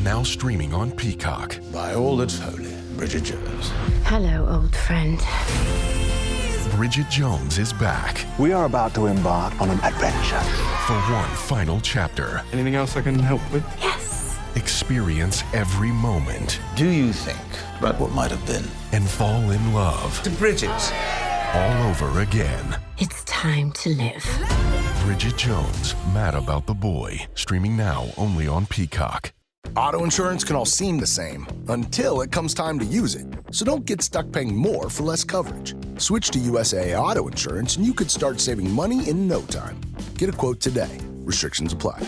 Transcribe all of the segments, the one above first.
Now streaming on Peacock. By all that's holy, Bridget Jones. Hello, old friend. Bridget Jones is back We are about to embark on an adventure. for one final chapter. Anything else I can help with? Yes. Experience every moment Do you think about what might have been? and fall in love To Bridget. all over again. It's time to live. Bridget Jones, Mad About the Boy. Streaming now only on Peacock. Auto insurance can all seem the same until it comes time to use it. So don't get stuck paying more for less coverage. Switch to USAA Auto Insurance and you could start saving money in no time. Get a quote today. Restrictions apply.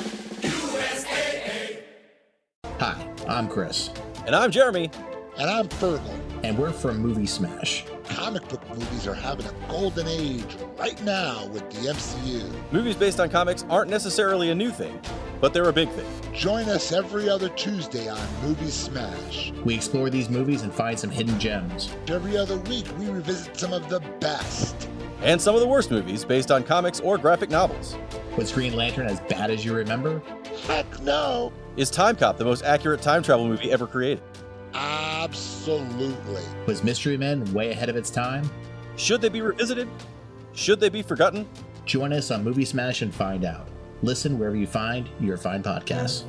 Hi, I'm Chris, And I'm Jeremy. And I'm Fergal. and we're from Movie Smash. Comic book movies are having a golden age right now with the MCU. Movies based on comics aren't necessarily a new thing, but they're a big thing. Join us every other Tuesday on Movie Smash. We explore these movies and find some hidden gems. Every other week, we revisit some of the best. And some of the worst movies based on comics or graphic novels. Was Green Lantern as bad as you remember? Heck no! Is Time Cop the most accurate time travel movie ever created? Absolutely. Was Mystery Men way ahead of its time? Should they be revisited? Should they be forgotten? Join us on Movie Smash and find out. Listen wherever you find your fine podcasts.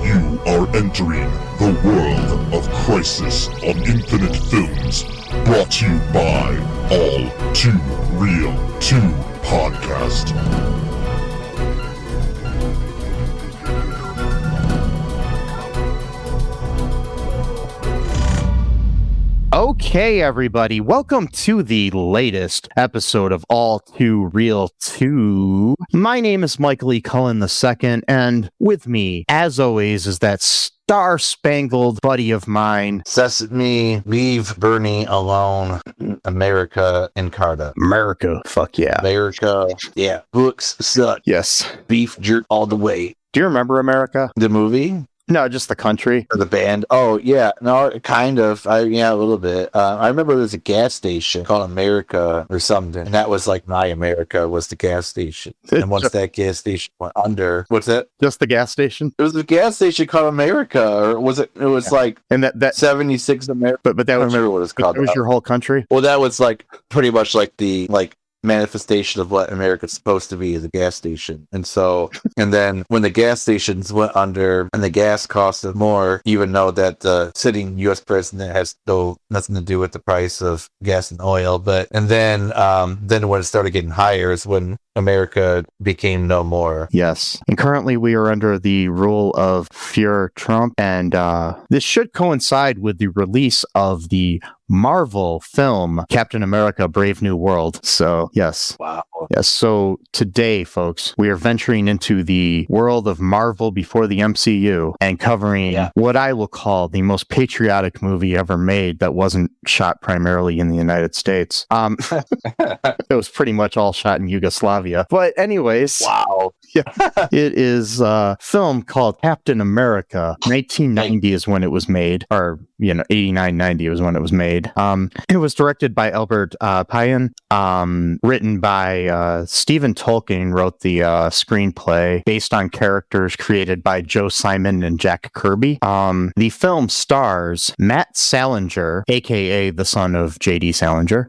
You are entering the world of Crisis on Infinite Films, brought to you by All Too Real 2 Podcast. Okay, everybody, welcome to the latest episode of All Too Real 2. My name is Michael E. Cullen II, and with me, as always, is that star-spangled buddy of mine. Sesame, leave Bernie alone. America Encarta. America, fuck yeah. America, yeah. Books suck. Yes. Beef jerk all the way. Do you remember America? The movie? No, just the country. Or the band? Oh, yeah. No, kind of. Yeah, a little bit. I remember there's a gas station called America or something. And that was like My America was the gas station. And once that gas station went under, what's that? Just the gas station? It was a gas station called America. Or was it? It was like And that 76 America. but that I don't was remember what it's called. It was your whole country? Well, that was like pretty much like the manifestation of what America's supposed to be, is a gas station. And so, and then when the gas stations went under and the gas costed more, even though that the sitting U.S. president has nothing to do with the price of gas and oil, and then when it started getting higher is when America became no more. Yes. And currently we are under the rule of Fuhrer Trump, and this should coincide with the release of the Marvel film Captain America Brave New World. So, yes. Wow. Yes. So today, folks, we are venturing into the world of Marvel before the MCU and covering what I will call the most patriotic movie ever made that wasn't shot primarily in the United States. It was pretty much all shot in Yugoslavia. But anyways. Wow. Yeah. It is a film called Captain America. 1990 is when it was made, or 89, 90 was when it was made. It was directed by Albert Payan, written by Stephen Tolkien, wrote the screenplay based on characters created by Joe Simon and Jack Kirby. The film stars Matt Salinger, aka the son of J.D. Salinger,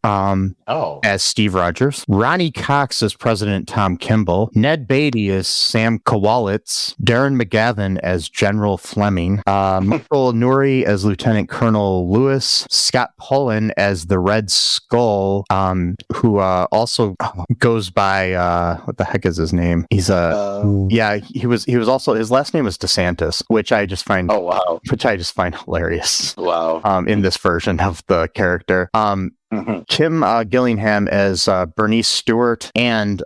as Steve Rogers, Ronnie Cox as President Tom Kimball, Ned Beatty as Sam Kowalitz, Darren McGavin as General Fleming, Michael Nuri as Lieutenant Colonel Lewis, Scott Pullen as the Red Skull, who also goes by what the heck is his name? He's he was also, his last name was DeSantis, which I just find hilarious. Wow. In this version of the character. Kim Gillingham as Bernice Stewart and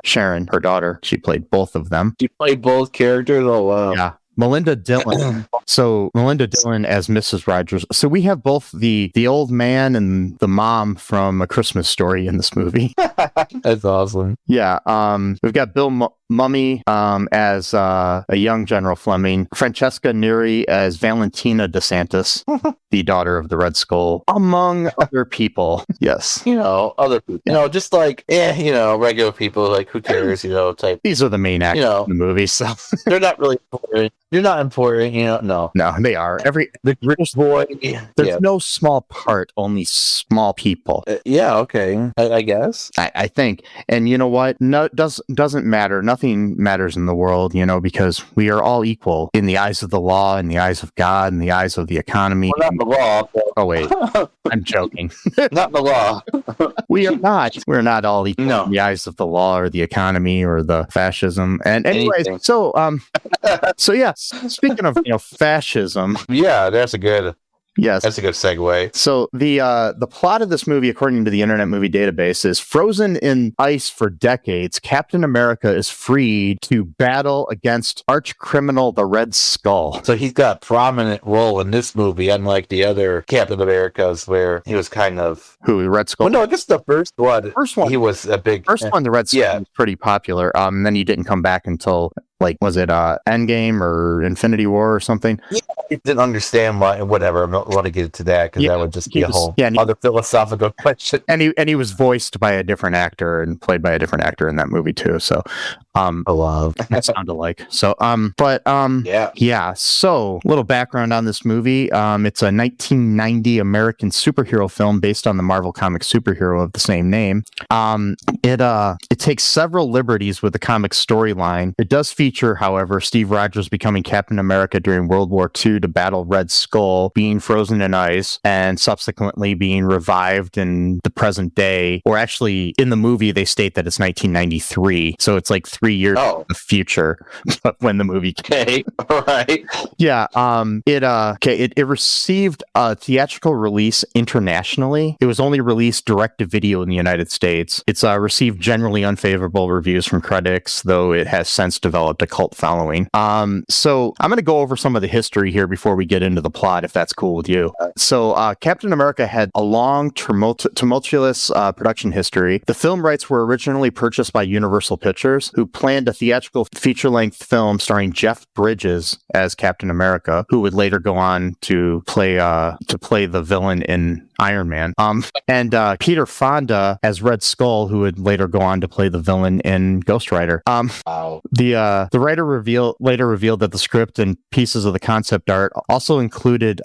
Sharon, her daughter. She played both of them. She played both characters. Oh wow. Yeah. Melinda Dillon. So Melinda Dillon as Mrs. Rogers. So we have both the old man and the mom from A Christmas Story in this movie. That's awesome. Yeah. We've got Bill Mummy as a young General Fleming. Francesca Neri as Valentina DeSantis, the daughter of the Red Skull, among other people. Yes. Other people. Just like, regular people, like, who cares, type. These are the main actors in the movie, so. They're not really important. You're not important, no. No, they are. The British boy. There's no small part, only small people. Yeah, okay. I guess. I think. And you know what? No, doesn't matter. Nothing matters in the world, because we are all equal in the eyes of the law, in the eyes of God, in the eyes of the economy. Well, not in the law. But... Oh, wait. I'm joking. Not in the law. We are not. We're not all equal No. in the eyes of the law or the economy or the fascism. And anyways, Anything. so yeah, speaking of, fascism. Yeah, that's a good Yes. a good segue. So the plot of this movie, according to the Internet Movie Database, is frozen in ice for decades. Captain America is freed to battle against arch-criminal the Red Skull. So he's got a prominent role in this movie, unlike the other Captain Americas, where he was kind of... Who, Red Skull? Well, no, I guess the first one, he was a big... First one, the Red Skull, was pretty popular. Then he didn't come back until... was it Endgame or Infinity War or something? Yeah, I didn't understand why, whatever. I don't want to get into that because that would just be a whole other philosophical question. And he was voiced by a different actor and played by a different actor in that movie too. So, that sound alike. So, yeah. So, little background on this movie. It's a 1990 American superhero film based on the Marvel Comics superhero of the same name. It takes several liberties with the comic storyline. It does feature, however, Steve Rogers becoming Captain America during World War II to battle Red Skull, being frozen in ice, and subsequently being revived in the present day. Or actually, in the movie, they state that it's 1993, so it's like 3 years in the future when the movie came. Okay, right. Yeah, it received a theatrical release internationally. It was only released direct to video in the United States. It's received generally unfavorable reviews from critics, though it has since developed a cult following. So I'm going to go over some of the history here before we get into the plot, if that's cool with you. So Captain America had a long, tumultuous production history. The film rights were originally purchased by Universal Pictures, who planned a theatrical feature-length film starring Jeff Bridges as Captain America, who would later go on to play the villain in Iron Man. And Peter Fonda as Red Skull, who would later go on to play the villain in Ghost Rider. Wow. The writer later revealed that the script and pieces of the concept art also included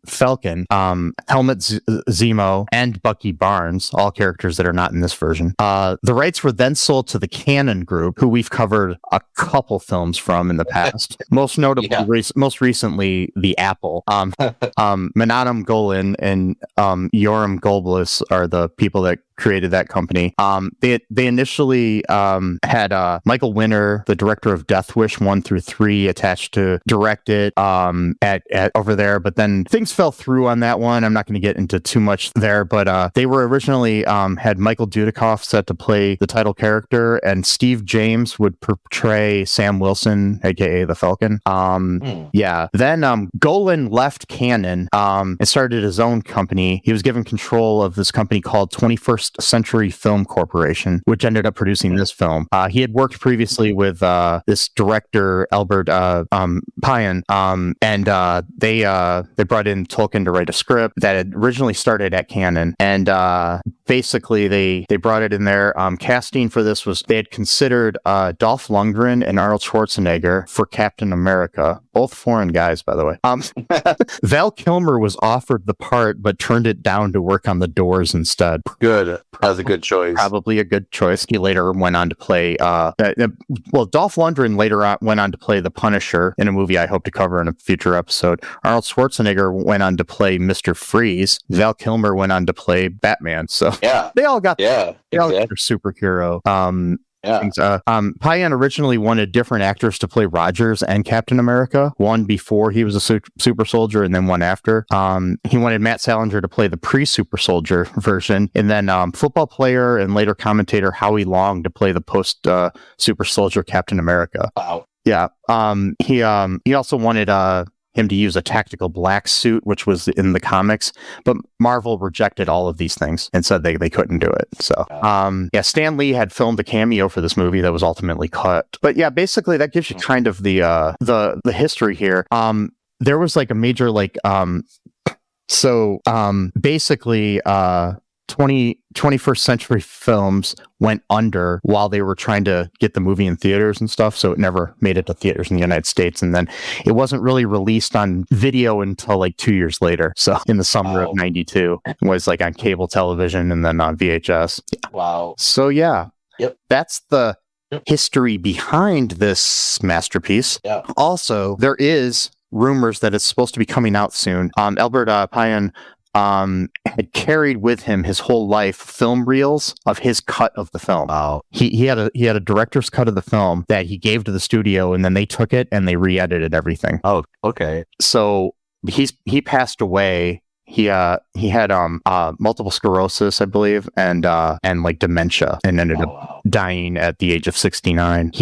Falcon, Helmut Zemo, and Bucky Barnes, all characters that are not in this version. The rights were then sold to the Cannon Group, who we've covered a couple films from in the past. Most notably, most recently, The Apple. Menachem Golan and Yoram Goldblatt are the people that created that company. They initially had Michael Winner, the director of Death Wish 1 through 3, attached to direct it at over there, but then things fell through on that one. I'm not going to get into too much there, but they were originally had Michael Dudikoff set to play the title character, and Steve James would portray Sam Wilson, aka the Falcon. Yeah. Then Golan left Canon and started his own company. He was given control of this company called 21st Century Film Corporation, which ended up producing this film. He had worked previously with this director Albert Payan, and they brought in Tolkien to write a script that had originally started at Canon, and basically they brought it in there. Casting for this was, they had considered Dolph Lundgren and Arnold Schwarzenegger for Captain America, both foreign guys, by the way. Val Kilmer was offered the part but turned it down to work on The Doors instead. Good. That was a good choice. Probably a good choice. He later went on to play Dolph Lundgren later went on to play the Punisher in a movie I hope to cover in a future episode. Arnold Schwarzenegger went on to play Mr. Freeze. Val Kilmer went on to play Batman. So yeah, they all got their superhero things. Payan originally wanted different actors to play Rogers and Captain America. One before he was a super soldier, and then one after. He wanted Matt Salinger to play the pre-super soldier version, and then football player and later commentator Howie Long to play the post super soldier Captain America. Wow. Yeah. He also wanted him to use a tactical black suit, which was in the comics, but Marvel rejected all of these things and said they couldn't do it. So, Stan Lee had filmed a cameo for this movie that was ultimately cut. But yeah, basically that gives you kind of the history here. There was like a major basically 21st century films went under while they were trying to get the movie in theaters and stuff, so it never made it to theaters in the United States, and then it wasn't really released on video until like 2 years later. So in the summer of 92 it was like on cable television and then on VHS. Wow. So yeah. Yep. That's the history behind this masterpiece. Yeah. Also, there is rumors that it's supposed to be coming out soon. Albert Payan had carried with him his whole life film reels of his cut of the film. Wow. He had a director's cut of the film that he gave to the studio, and then they took it and they re-edited everything. Oh, okay. So he passed away. He had multiple sclerosis, I believe, and like dementia, and ended up dying at the age of 69.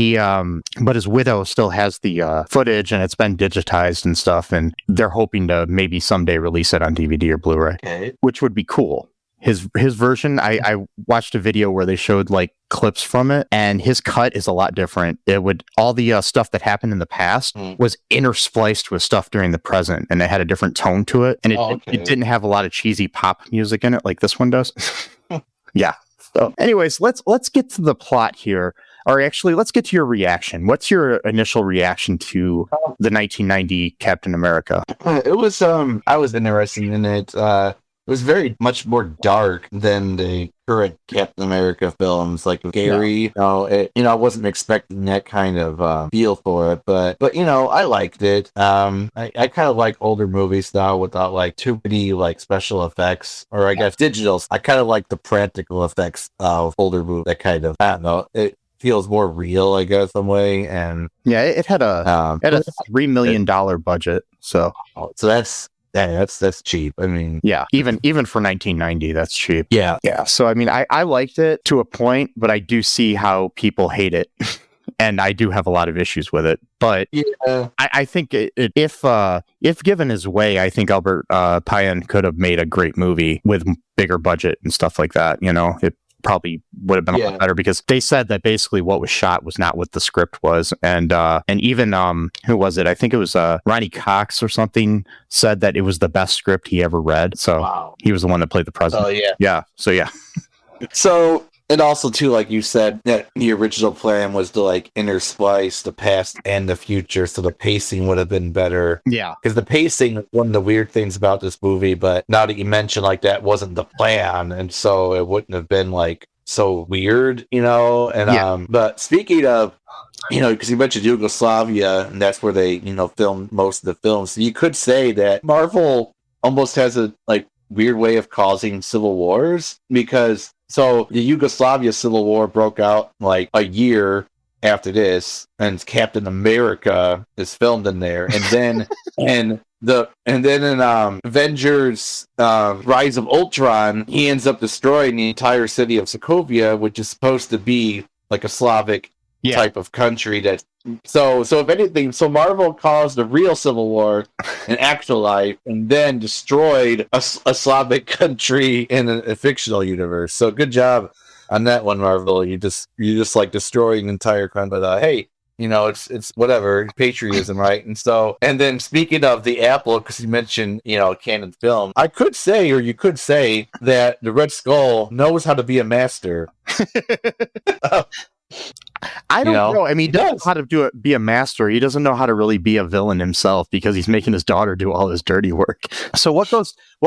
But his widow still has the footage, and it's been digitized and stuff, and they're hoping to maybe someday release it on DVD or Blu-ray, which would be cool. His version, I watched a video where they showed like clips from it, and his cut is a lot different. It would all the stuff that happened in the past was interspliced with stuff during the present, and it had a different tone to it, and it didn't have a lot of cheesy pop music in it like this one does. Yeah. So, anyways, let's get to the plot here. Or actually, let's get to your reaction. What's your initial reaction to the 1990 Captain America? It was I was interested in it. It was very much more dark than the current Captain America films, like Gary. I wasn't expecting that kind of feel for it, but I liked it. I kind of like older movies now without like too many like special effects, or I guess digitals. I kind of like the practical effects of older movies. That kind of, I don't know, it feels more real, I guess, some way. And yeah, it had a $3 million budget, so that's cheap. I mean, yeah, even for 1990, that's cheap. Yeah. So I mean, I liked it to a point, but I do see how people hate it, and I do have a lot of issues with it. But I think if given his way, I think Albert Payan could have made a great movie with bigger budget and stuff like that. It probably would have been a lot better, because they said that basically what was shot was not what the script was, and even who was it? I think it was Ronnie Cox or something said that it was the best script he ever read. So he was the one that played the president. Oh yeah. So, and also too, like you said, that the original plan was to like intersplice the past and the future, so the pacing would have been better. Yeah, because the pacing is one of the weird things about this movie. But now that you mention, like, that wasn't the plan, and so it wouldn't have been like so weird, And but speaking of, because you mentioned Yugoslavia, and that's where they filmed most of the films. So you could say that Marvel almost has a like weird way of causing civil wars, because so the Yugoslavia Civil War broke out like a year after this, and Captain America is filmed in there, and then in Avengers Rise of Ultron, he ends up destroying the entire city of Sokovia, which is supposed to be like a Slavic type of country. That so if anything, so Marvel caused a real civil war in actual life, and then destroyed a Slavic country in a fictional universe. So good job on that one, Marvel. You just like destroying an entire country. But hey, it's whatever, patriotism, right? And then speaking of the Apple, because you mentioned canon film, I could say, or you could say, that the Red Skull knows how to be a master. I don't know. I mean, he doesn't know how to be a master. He doesn't know how to really be a villain himself, because he's making his daughter do all his dirty work. So what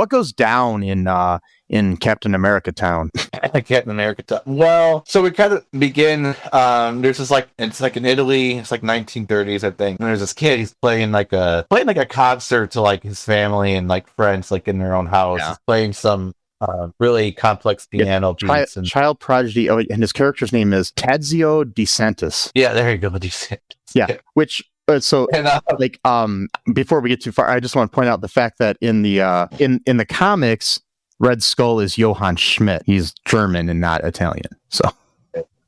goes down in Captain America Town? Captain America Town. Well, so we kind of begin. There's this it's like in Italy. It's like 1930s, I think. And there's this kid. He's playing like a concert to like his family and like friends, like in their own house. Yeah. He's playing some really complex piano piece. And child prodigy. Oh, and his character's name is Tadzio DeSantis. yeah, there you go. DeSantis. Yeah, which. So, before we get too far, I just want to point out the fact that in the comics, Red Skull is Johann Schmidt. He's German and not Italian. So,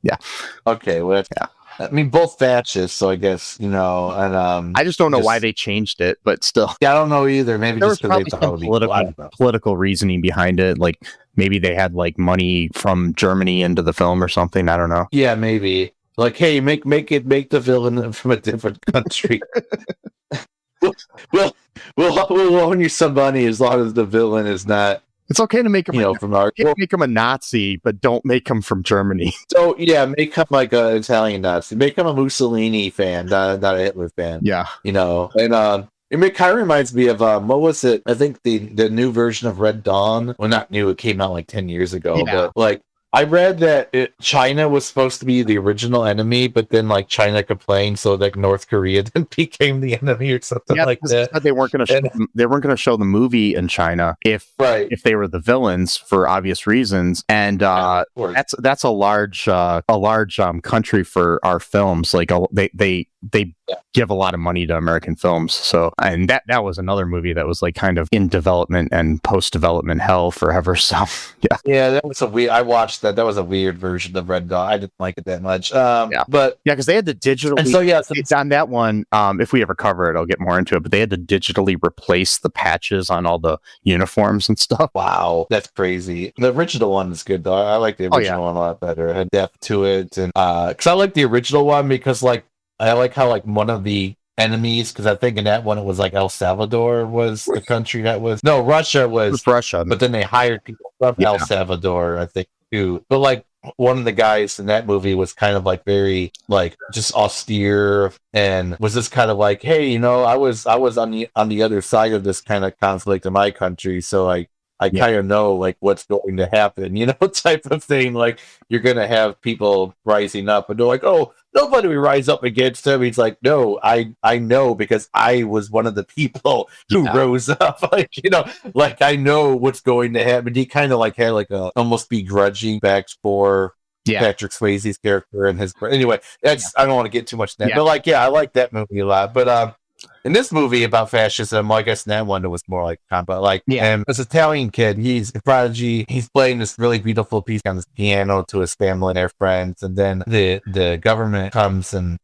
yeah. Okay. Well, yeah. I mean, both fascists, so I guess, and I just don't know why they changed it, but still. Yeah, I don't know either. Maybe there just was because probably some political reasoning behind it. Like maybe they had like money from Germany into the film or something. I don't know. Yeah, maybe. Like, hey, make the villain from a different country. we'll loan you some money as long as the villain is not. It's okay to make him, from our. Make him a Nazi, but don't make him from Germany. So yeah, make him like an Italian Nazi. Make him a Mussolini fan, not a Hitler fan. Yeah, and it kind of reminds me of what was it? I think the new version of Red Dawn. Well, not new. It came out like 10 years ago, but like. I read that China was supposed to be the original enemy, but then like China complained, so like North Korea then became the enemy or something like that. They weren't going to show the movie in China if they were the villains for obvious reasons, and that's a large country for our films. Like they give a lot of money to American films. So, and that was another movie that was like kind of in development and post-development hell forever. So, yeah. Yeah, that was I watched that. That was a weird version of Red Dawn. I didn't like it that much. But yeah, because they had to digitally. And so it's on that one. If we ever cover it, I'll get more into it. But they had to digitally replace the patches on all the uniforms and stuff. Wow, that's crazy. The original one is good though. I like the original one a lot better. It had depth to it, and because I like the original one because like. I like how like one of the enemies, because I think in that one it was like El Salvador was the country that was Russia was Russia, but then they hired people from El Salvador, I think too. But like one of the guys in that movie was kind of like very like just austere and was just kind of like, hey, I was on the other side of this kind of conflict in my country, so I kind of know like what's going to happen, type of thing. Like you're going to have people rising up and they're like, oh, nobody will rise up against him. He's like, no, I know because I was one of the people who rose up. Like, like I know what's going to happen. He kind of like had like a almost begrudging back for Patrick Swayze's character and his. Anyway, I don't want to get too much in that, but like, I like that movie a lot. But in this movie about fascism, I guess in that one it was more like combat. Like, this Italian kid, he's a prodigy. He's playing this really beautiful piece on his piano to his family and their friends, and then the government comes and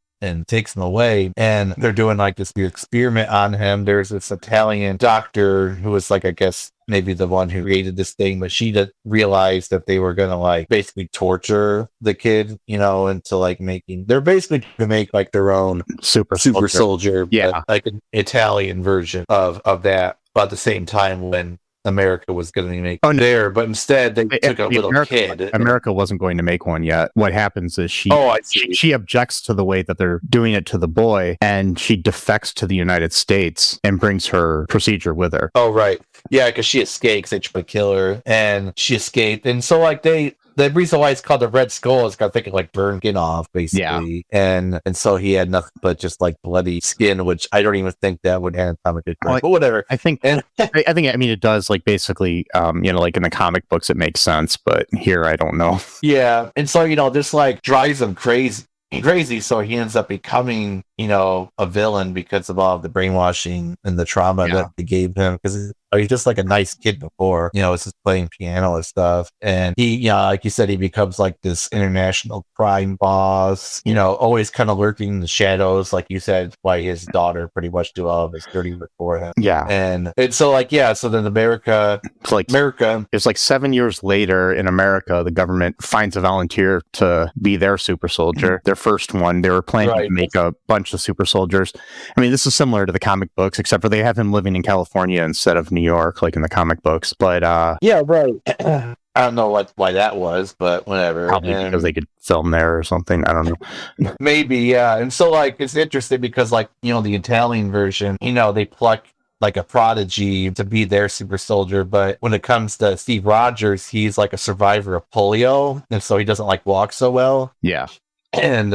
takes him away, and they're doing like this experiment on him. There's this Italian doctor who was like, I guess maybe the one who created this thing, but she realized that they were gonna like basically torture the kid, into like they're basically to make like their own super soldier, but like an Italian version of that. But at the same time, when America was going to make there, but instead they took a little kid. America wasn't going to make one yet. What happens is she objects to the way that they're doing it to the boy, and she defects to the United States and brings her procedure with her. Oh, right. Yeah, because she escapes. They try to kill her, and she escaped. And so, like, the reason why it's called the Red Skull is because I think it like burned skin off, basically. And so he had nothing but just like bloody skin, which I don't even think that would anatomically correct. But whatever. I mean, it does like basically, like in the comic books, it makes sense, but here I don't know. Yeah. And so, this like drives him crazy. So he ends up becoming, a villain because of all the brainwashing and the trauma that they gave him. Because he's just like a nice kid before, it's just playing piano and stuff. And he, like you said, he becomes like this international crime boss, always kind of lurking in the shadows, like you said, why his daughter pretty much do all of his dirty work for him. Yeah. And so like, so then America, it's like 7 years later in America, the government finds a volunteer to be their super soldier, their first one. They were planning to make a bunch of super soldiers. I mean, this is similar to the comic books, except for they have him living in California instead of New York, like in the comic books. But yeah, right. I don't know why that was, but whatever. Probably because they could film there or something. I don't know. Maybe, yeah. And so, like, it's interesting because, like, the Italian version, they pluck like a prodigy to be their super soldier, but when it comes to Steve Rogers, he's like a survivor of polio, and so he doesn't like walk so well. Yeah. And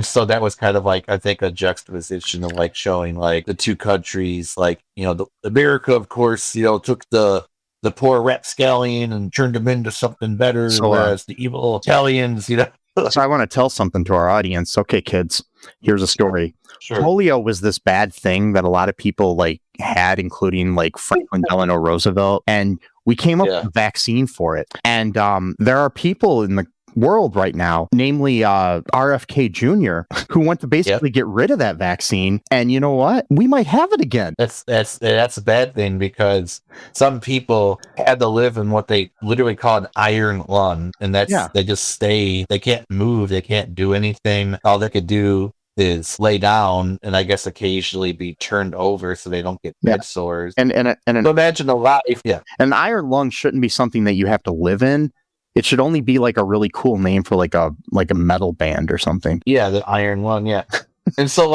so that was kind of like, I think, a juxtaposition of like showing like the two countries, like, America, of course, took the the poor rapscallion and turned him into something better, So, whereas the evil Italians, So I want to tell something to our audience. Okay, kids, here's a story. Sure. Polio was this bad thing that a lot of people like had, including like Franklin Delano Roosevelt, and we came up with a vaccine for it. And there are people in the world right now, namely RFK Jr., who want to basically get rid of that vaccine. And you know what? We might have it again. That's a bad thing, because some people had to live in what they literally call an iron lung, and that's they just stay. They can't move. They can't do anything. All they could do is lay down, and I guess occasionally be turned over so they don't get bed sores. And so imagine a life. Yeah, an iron lung shouldn't be something that you have to live in. It should only be like a really cool name for like a metal band or something. Yeah, the iron lung. Yeah, and so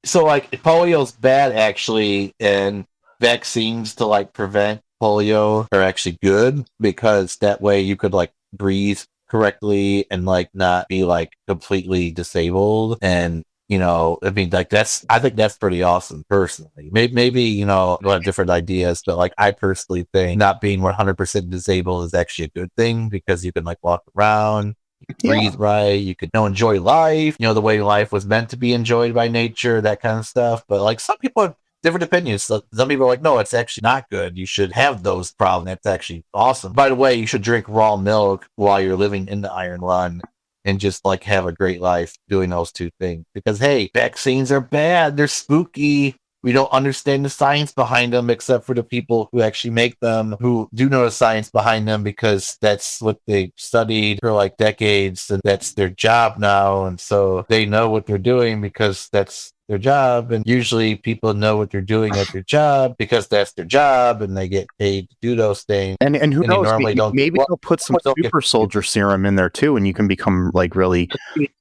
polio's bad actually, and vaccines to like prevent polio are actually good, because that way you could like breathe correctly and like not be like completely disabled. And I mean, like I think that's pretty awesome personally. Maybe you'll have different ideas, but like I personally think not being 100% disabled is actually a good thing, because you can like walk around, you can breathe right, you can enjoy life, the way life was meant to be enjoyed by nature, that kind of stuff. But like some people have different opinions. So some people are like, no, it's actually not good. You should have those problems. That's actually awesome. By the way, you should drink raw milk while you're living in the iron lung, and just like have a great life doing those two things. Because hey, vaccines are bad. They're spooky. We don't understand the science behind them, except for the people who actually make them, who do know the science behind them, because that's what they studied for like decades, and that's their job now. And so they know what they're doing because that's their job. And usually people know what they're doing at their job because that's their job, and they get paid to do those things. And who knows, maybe they'll put some super soldier serum in there too, and you can become like really,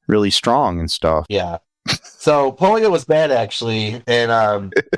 really strong and stuff. Yeah. So polio was bad actually, and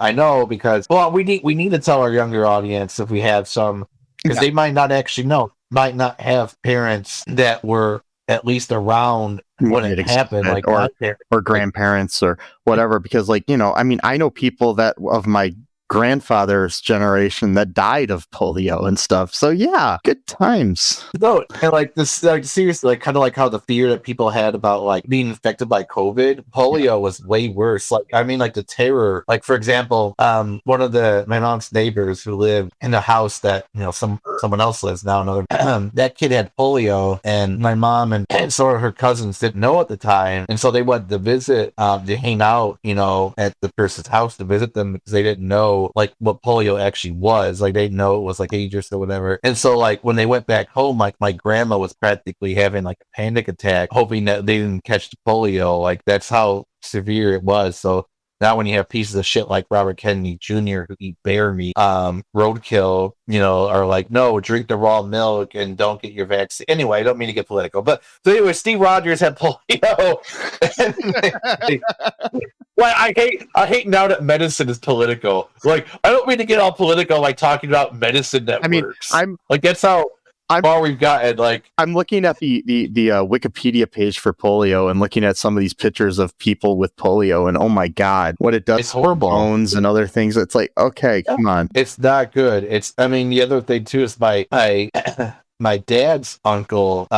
I know because we need to tell our younger audience, if we have some, because they might not actually know, might not have parents that were at least around when it happened, like or grandparents or whatever. Because like I mean, I know people that of my grandfather's generation that died of polio and stuff. So yeah, good times. No, and like this, like seriously, like kind of like how the fear that people had about like being infected by COVID, polio was way worse. Like I mean, like the terror. Like for example, one of my mom's neighbors who lived in a house that someone else lives now. Another that kid had polio, and my mom and sort of her cousins didn't know at the time, and so they went to visit, to hang out, at the person's house to visit them, because they didn't know like what polio actually was. Like they didn't know it was like dangerous or whatever. And so like when they went back home, like my grandma was practically having like a panic attack, hoping that they didn't catch the polio. Like that's how severe it was. So now when you have pieces of shit like Robert Kennedy Jr. who eat bear meat, roadkill, are like, no, drink the raw milk and don't get your vaccine. Anyway, I don't mean to get political, but so anyway, Steve Rogers had polio. Well, I hate now that medicine is political. Like, I don't mean to get all political, like talking about medicine that works. Like that's how far we've gotten. Like, I'm looking at the Wikipedia page for polio and looking at some of these pictures of people with polio, and oh my god, what it does! It's horrible. Bones and other things. It's like, okay, come on. It's not good. I mean, the other thing too is my dad's uncle.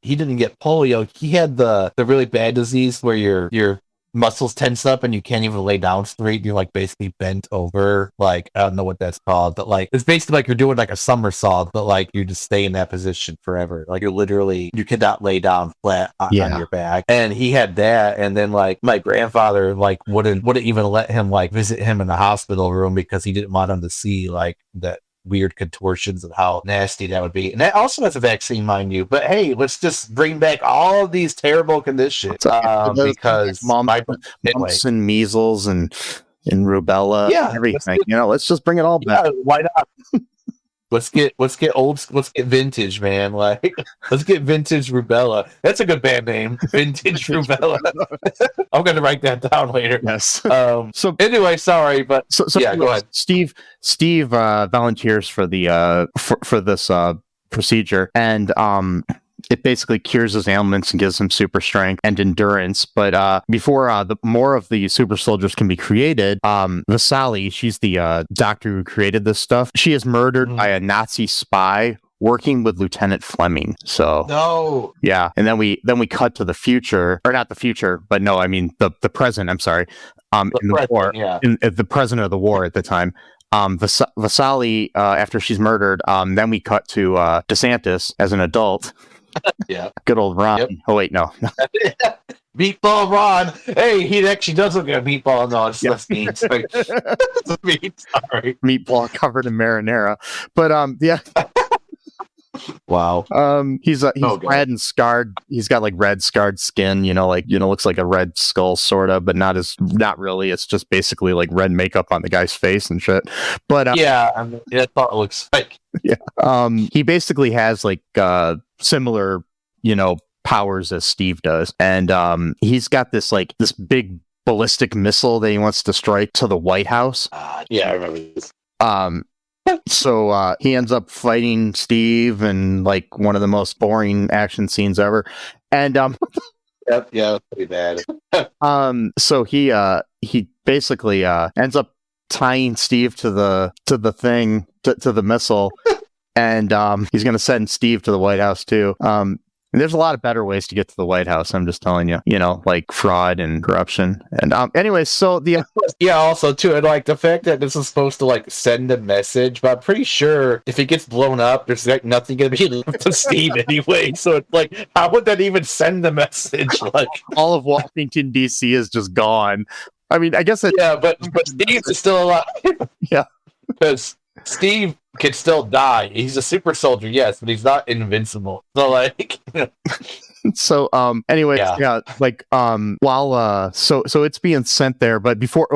He didn't get polio. He had the really bad disease where your muscles tense up and you can't even lay down straight. You're like basically bent over. Like I don't know what that's called, but like it's basically like you're doing like a somersault, but like you just stay in that position forever. Like you cannot lay down flat on your back. And he had that, and then like my grandfather like wouldn't even let him like visit him in the hospital room because he didn't want him to see like that weird contortions of how nasty that would be. And that also has a vaccine, mind you. But hey, let's just bring back all of these terrible conditions because mumps and measles and rubella, everything. Let's just bring it all back. Yeah, why not? Let's get vintage, man. Like, let's get vintage rubella. That's a good band name, vintage rubella. I'm gonna write that down later. Yes. So anyway, sorry, but so yeah, go ahead. Steve volunteers for the for this procedure, and it basically cures his ailments and gives him super strength and endurance. But before the more of the super soldiers can be created, Vasali, she's the doctor who created this stuff. She is murdered by a Nazi spy working with Lieutenant Fleming. So No. yeah, and then we cut to the future, or not the future, but no, I mean the present. I'm sorry. In the war, in the president of the war at the time. Vasali, after she's murdered, then we cut to DeSantis as an adult. Yeah. Good old Ron. Yep. Oh wait, no. Meatball Ron. Hey, he actually does look like a meatball. No, it's less meat. Sorry. Meatball covered in marinara. But yeah. Wow. He's red and scarred. He's got like red scarred skin, looks like a red skull sort of, but not really. It's just basically like red makeup on the guy's face and shit. But yeah, I mean, I thought it looks fake. Yeah. He basically has like similar, powers as Steve does. And he's got this big ballistic missile that he wants to strike to the White House. Yeah, I remember this. So he ends up fighting Steve in like one of the most boring action scenes ever. And yep, yeah, that's pretty bad. So he basically ends up tying Steve to the thing to the missile, and he's gonna send Steve to the White House too. And there's a lot of better ways to get to the White House. I'm just telling you, like fraud and corruption. And anyway, so also too, and like the fact that this is supposed to like send a message, but I'm pretty sure if it gets blown up, there's like nothing gonna be left to Steve anyway. So it's like, how would that even send the message? Like all of Washington D.C. is just gone. I mean, I guess but Steve is still alive. Yeah, because Steve can still die. He's a super soldier, yes, but he's not invincible. So like, so anyway, while so it's being sent there, but before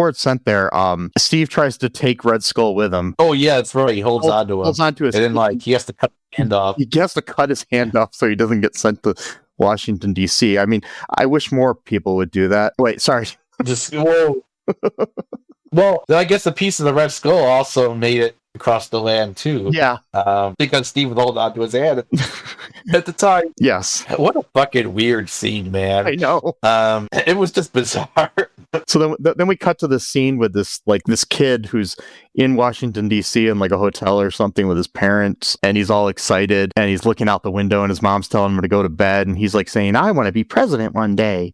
it's sent there, Steve tries to take Red Skull with him. Oh yeah, that's right. He holds onto him. Holds onto his, and then like he has to cut his hand off. He has to cut his hand off so he doesn't get sent to Washington D.C. I mean, I wish more people would do that. Wait, sorry. Just whoa. Well, then I guess a piece of the Red Skull also made it across the land too. Yeah. Because Steve would hold on to his hand at the time. Yes. What a fucking weird scene, man. I know. It was just bizarre. So then we cut to this scene with this kid who's in Washington D.C. in like a hotel or something with his parents, and he's all excited and he's looking out the window and his mom's telling him to go to bed, and he's like saying, "I want to be president one day,"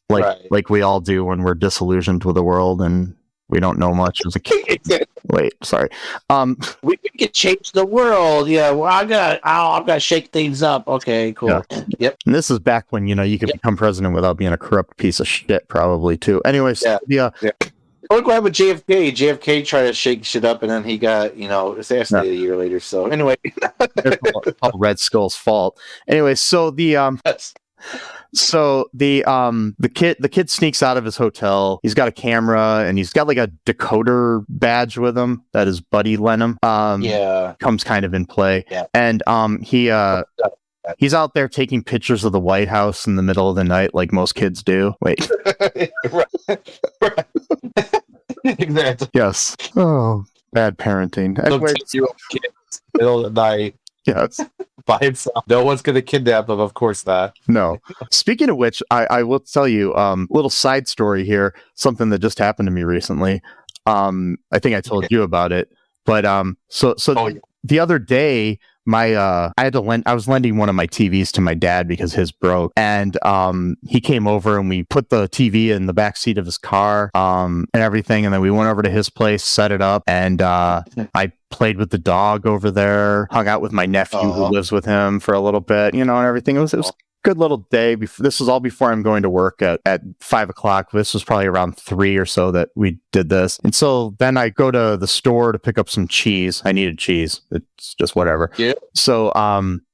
like we all do when we're disillusioned with the world and we don't know much as a kid. Wait, sorry. We can change the world. Yeah, well, I'm gonna shake things up. Okay, cool. Yeah. Yep. And this is back when you could become president without being a corrupt piece of shit, probably too. Anyways, yeah. Look what happened with JFK. JFK tried to shake shit up, and then he got assassinated a year later. So anyway, it's all Red Skull's fault. Anyway, so the kid sneaks out of his hotel. He's got a camera and he's got like a decoder badge with him that his buddy lent him. Comes kind of in play. Yeah. And he's out there taking pictures of the White House in the middle of the night like most kids do. Wait. right. Exactly. Yes. Oh, bad parenting. Anyway, middle of the night. Yes. By himself. No one's going to kidnap him, of course not. No. Speaking of which, I will tell you little side story here, something that just happened to me recently. I think I told you about it. But the other day, I was lending one of my TVs to my dad because his broke, and he came over and we put the TV in the back seat of his car and everything, and then we went over to his place, set it up, and I played with the dog over there, hung out with my nephew who lives with him for a little bit, and everything. It was a good little day. This was all before I'm going to work at 5:00. This was probably around 3 or so that we did this. And so then I go to the store to pick up some cheese. I needed cheese. It's just whatever. Yeah. So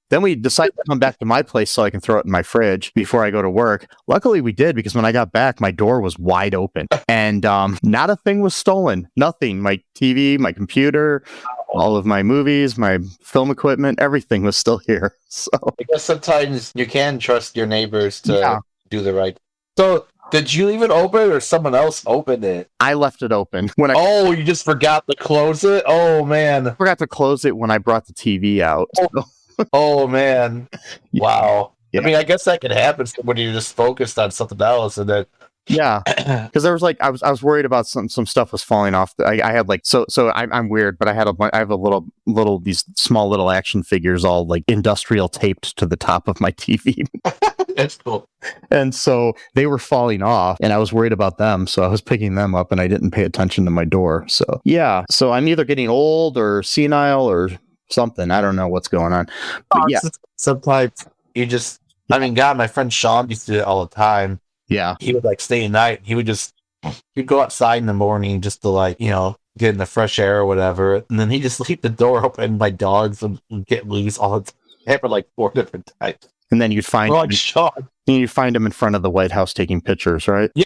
then we decided to come back to my place so I can throw it in my fridge before I go to work. Luckily we did, because when I got back, my door was wide open and not a thing was stolen. Nothing. My TV, my computer, all of my movies, my film equipment, everything was still here. So I guess sometimes you can trust your neighbors to do the right. So did you leave it open or someone else opened it? I left it open. Oh, you just forgot to close it? Oh, man. I forgot to close it when I brought the TV out. Oh. Oh man, wow. Yeah. I mean, I guess that could happen when you're just focused on something else, and then Yeah, because there was like I was worried about some stuff was falling off. I had like I'm weird, but I have a little these small little action figures all like industrial taped to the top of my TV. That's cool. And so they were falling off, and I was worried about them. So I was picking them up, and I didn't pay attention to my door. So yeah, so I'm either getting old or senile or something. I don't know what's going on. But yeah, sometimes you just. I mean, God, my friend Sean used to do it all the time. Yeah, he would like stay at night. He'd go outside in the morning just to like get in the fresh air or whatever, and then he just leave the door open. And my dogs would get loose all the time. It happened like 4 different times. And then you'd find Sean. You find him in front of the White House taking pictures, right? Yeah,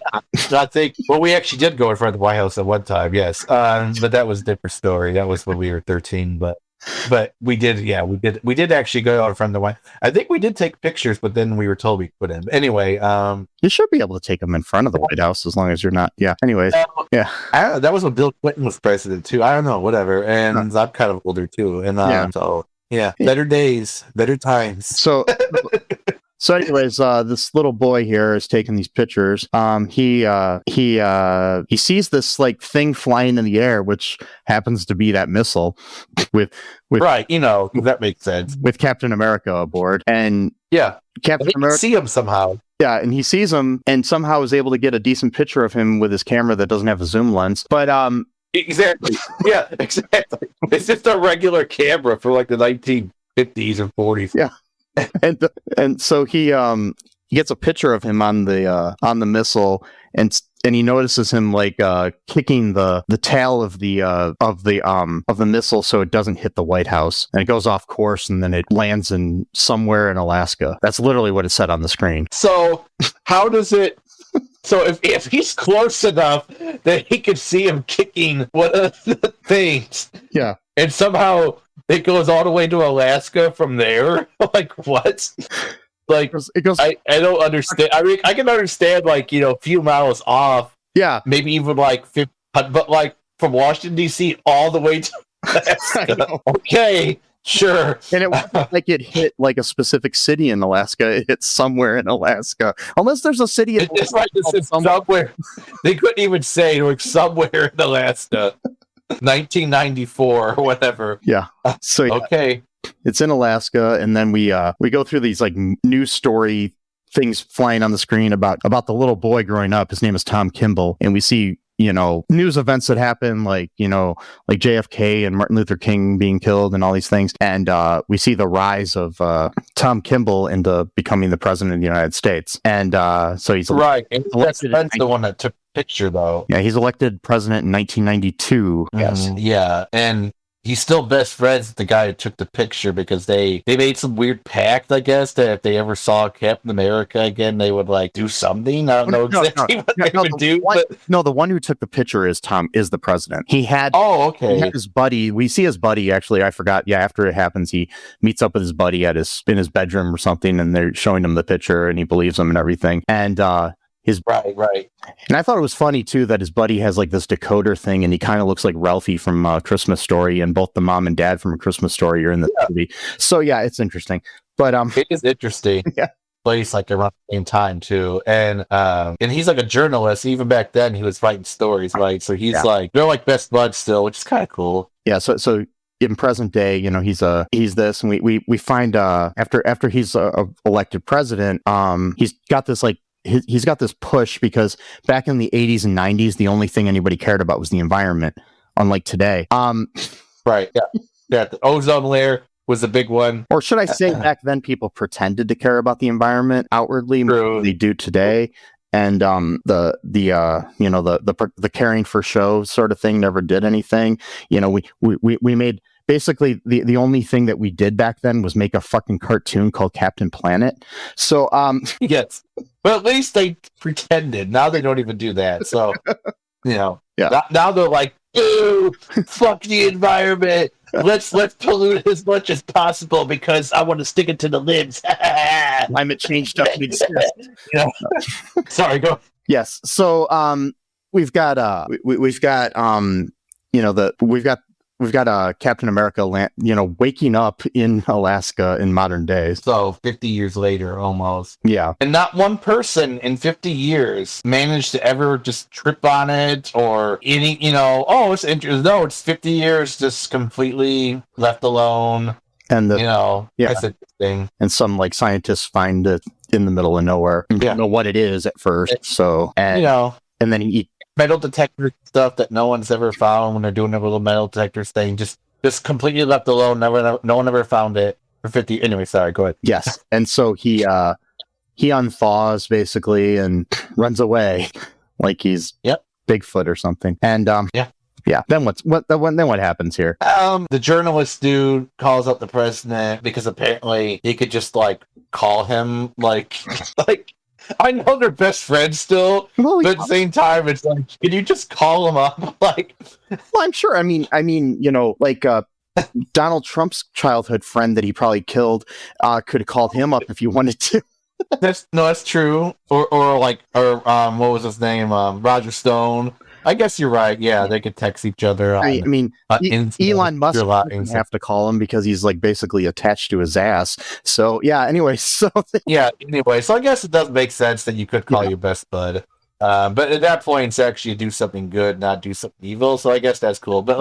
I think. Well, we actually did go in front of the White House at one time, yes. But that was a different story. That was when we were 13. But we did, yeah, we did actually go out in front of the White. I think we did take pictures, but then we were told we couldn't. Anyway, you should be able to take them in front of the White House as long as you're not. Yeah. Anyways, yeah. That was when Bill Clinton was president too. I don't know, whatever. And I'm kind of older too, and so yeah, better days, better times. So. So, anyways, this little boy here is taking these pictures. He sees this like thing flying in the air, which happens to be that missile with right. That makes sense with Captain America aboard, and yeah, Captain America see him somehow. Yeah, and he sees him, and somehow is able to get a decent picture of him with his camera that doesn't have a zoom lens. But exactly, yeah, exactly. It's just a regular camera for like the 1950s and 40s. Yeah. and so he gets a picture of him on the missile, and he notices him like kicking the tail of the missile so it doesn't hit the White House, and it goes off course, and then it lands in somewhere in Alaska. That's literally what it said on the screen. So how does it? So if he's close enough that he could see him kicking one of the things, yeah, and somehow it goes all the way to Alaska from there. Like what? Like it goes. I don't understand. I mean, I can understand like a few miles off. Yeah, maybe even like 50, but like from Washington D.C. all the way to Alaska. Okay, sure. And it wasn't like it hit like a specific city in Alaska. It hit somewhere in Alaska, unless there's a city. It's like this is somewhere. They couldn't even say like somewhere in Alaska. 1994 or whatever. Yeah. So yeah, okay, it's in Alaska, and then we go through these like news story things flying on the screen about the little boy growing up. His name is Tom Kimball, and we see news events that happen like like JFK and Martin Luther King being killed and all these things, and we see the rise of Tom Kimball into becoming the president of the United States, and so he's right. And that's the one that took picture though. Yeah, he's elected president in 1992. Yes. Yeah, and he's still best friends with the guy who took the picture because they made some weird pact, I guess, that if they ever saw Captain America again, they would like do something. I don't know exactly what they would do. No, the one who took the picture is the president. He had okay. He had his buddy. We see his buddy actually. I forgot. Yeah, after it happens, he meets up with his buddy in his bedroom or something, and they're showing him the picture, and he believes him and everything. And right. And I thought it was funny too that his buddy has like this decoder thing, and he kind of looks like Ralphie from Christmas Story, and both the mom and dad from A Christmas Story are in the movie. So yeah, it's interesting. But it is interesting. Yeah. Place like around the same time too, and he's like a journalist. Even back then, he was writing stories, right? So he's like they're like best buds still, which is kind of cool. Yeah. So in present day, he's this, and we find after he's elected president, he's got this like. He's got this push because back in the 80s and 90s, the only thing anybody cared about was the environment, unlike today. Right. Yeah. The ozone layer was a big one. Or should I say back then people pretended to care about the environment outwardly more than they do today. And the caring for show sort of thing never did anything. We made basically the only thing that we did back then was make a fucking cartoon called Captain Planet. So yes. But at least they pretended. Now they don't even do that. So, yeah. Now they're like, ew, fuck the environment. Let's pollute as much as possible because I want to stick it to the libs. Climate change doesn't exist. Sorry, go. Yes. So we've got we've got Captain America, waking up in Alaska in modern days. So 50 years later, almost. Yeah. And not one person in 50 years managed to ever just trip on it or any, it's interesting. No, it's 50 years just completely left alone. And that's interesting. And some like scientists find it in the middle of nowhere. You don't know what it is at first. So, and then he metal detector stuff that no one's ever found when they're doing their little metal detectors thing, just completely left alone. No one ever found it for 50. Anyway, sorry, go ahead. Yes. And so he unthaws basically and runs away like he's Bigfoot or something. And then what happens here? The journalist dude calls up the president because apparently he could just like call him like I know they're best friends still, but at the same time, it's like, can you just call him up? Like, well, I'm sure. I mean, Donald Trump's childhood friend that he probably killed could have called him up if you wanted to. That's true. Or what was his name? Roger Stone. I guess you're right. Yeah, they could text each other. Elon Musk doesn't have to call him because he's like basically attached to his ass. So yeah. Anyway, so I guess it does make sense that you could call your best bud. But at that point, it's actually do something good, not do something evil. So I guess that's cool. But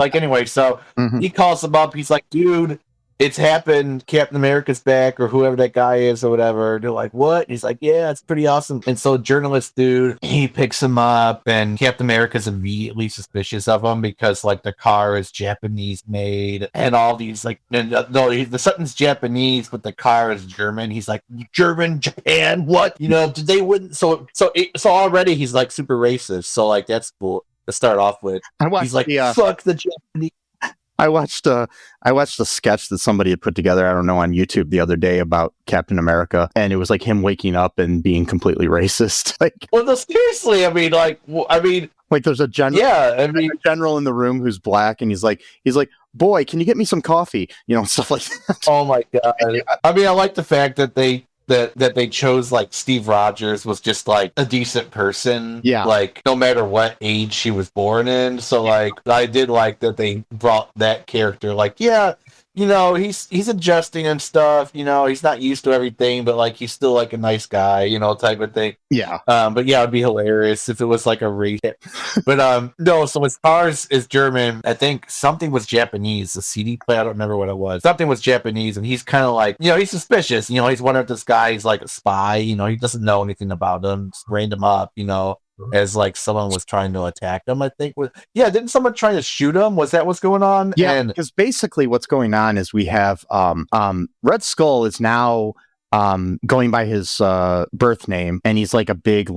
he calls him up. He's like, dude, it's happened. Captain America's back, or whoever that guy is, or whatever. They're like, what? And he's like, yeah, it's pretty awesome. And so, journalist dude, he picks him up, and Captain America's immediately suspicious of him because, like, the car is Japanese made, and all these, like, the something's Japanese, but the car is German. He's like, German, Japan, what? They wouldn't. So already he's like super racist. So, like, that's cool to start off with. He's like, fuck the Japanese. I watched a sketch that somebody had put together, I don't know, on YouTube the other day about Captain America, and it was like him waking up and being completely racist. Seriously, like there's a general, a general in the room who's black, and he's like, boy, can you get me some coffee? Stuff like that. Oh my god! I like the fact that they chose like Steve Rogers was just like a decent person. Yeah. Like no matter what age she was born in. So like I did like that they brought that character. Like, he's adjusting and stuff, he's not used to everything, but like he's still like a nice guy, type of thing. Yeah. But yeah, it'd be hilarious if it was like a race. But no, so his cars is German. I think something was Japanese. The CD player, I don't remember what it was. Something was Japanese, and he's kind of like, he's suspicious. He's wondering if this guy is like a spy. He doesn't know anything about him. Just random him up, as like someone was trying to attack him. I think didn't someone try to shoot him? Was that what's going on? Yeah, because basically what's going on is we have Red Skull is now going by his birth name, and he's like a big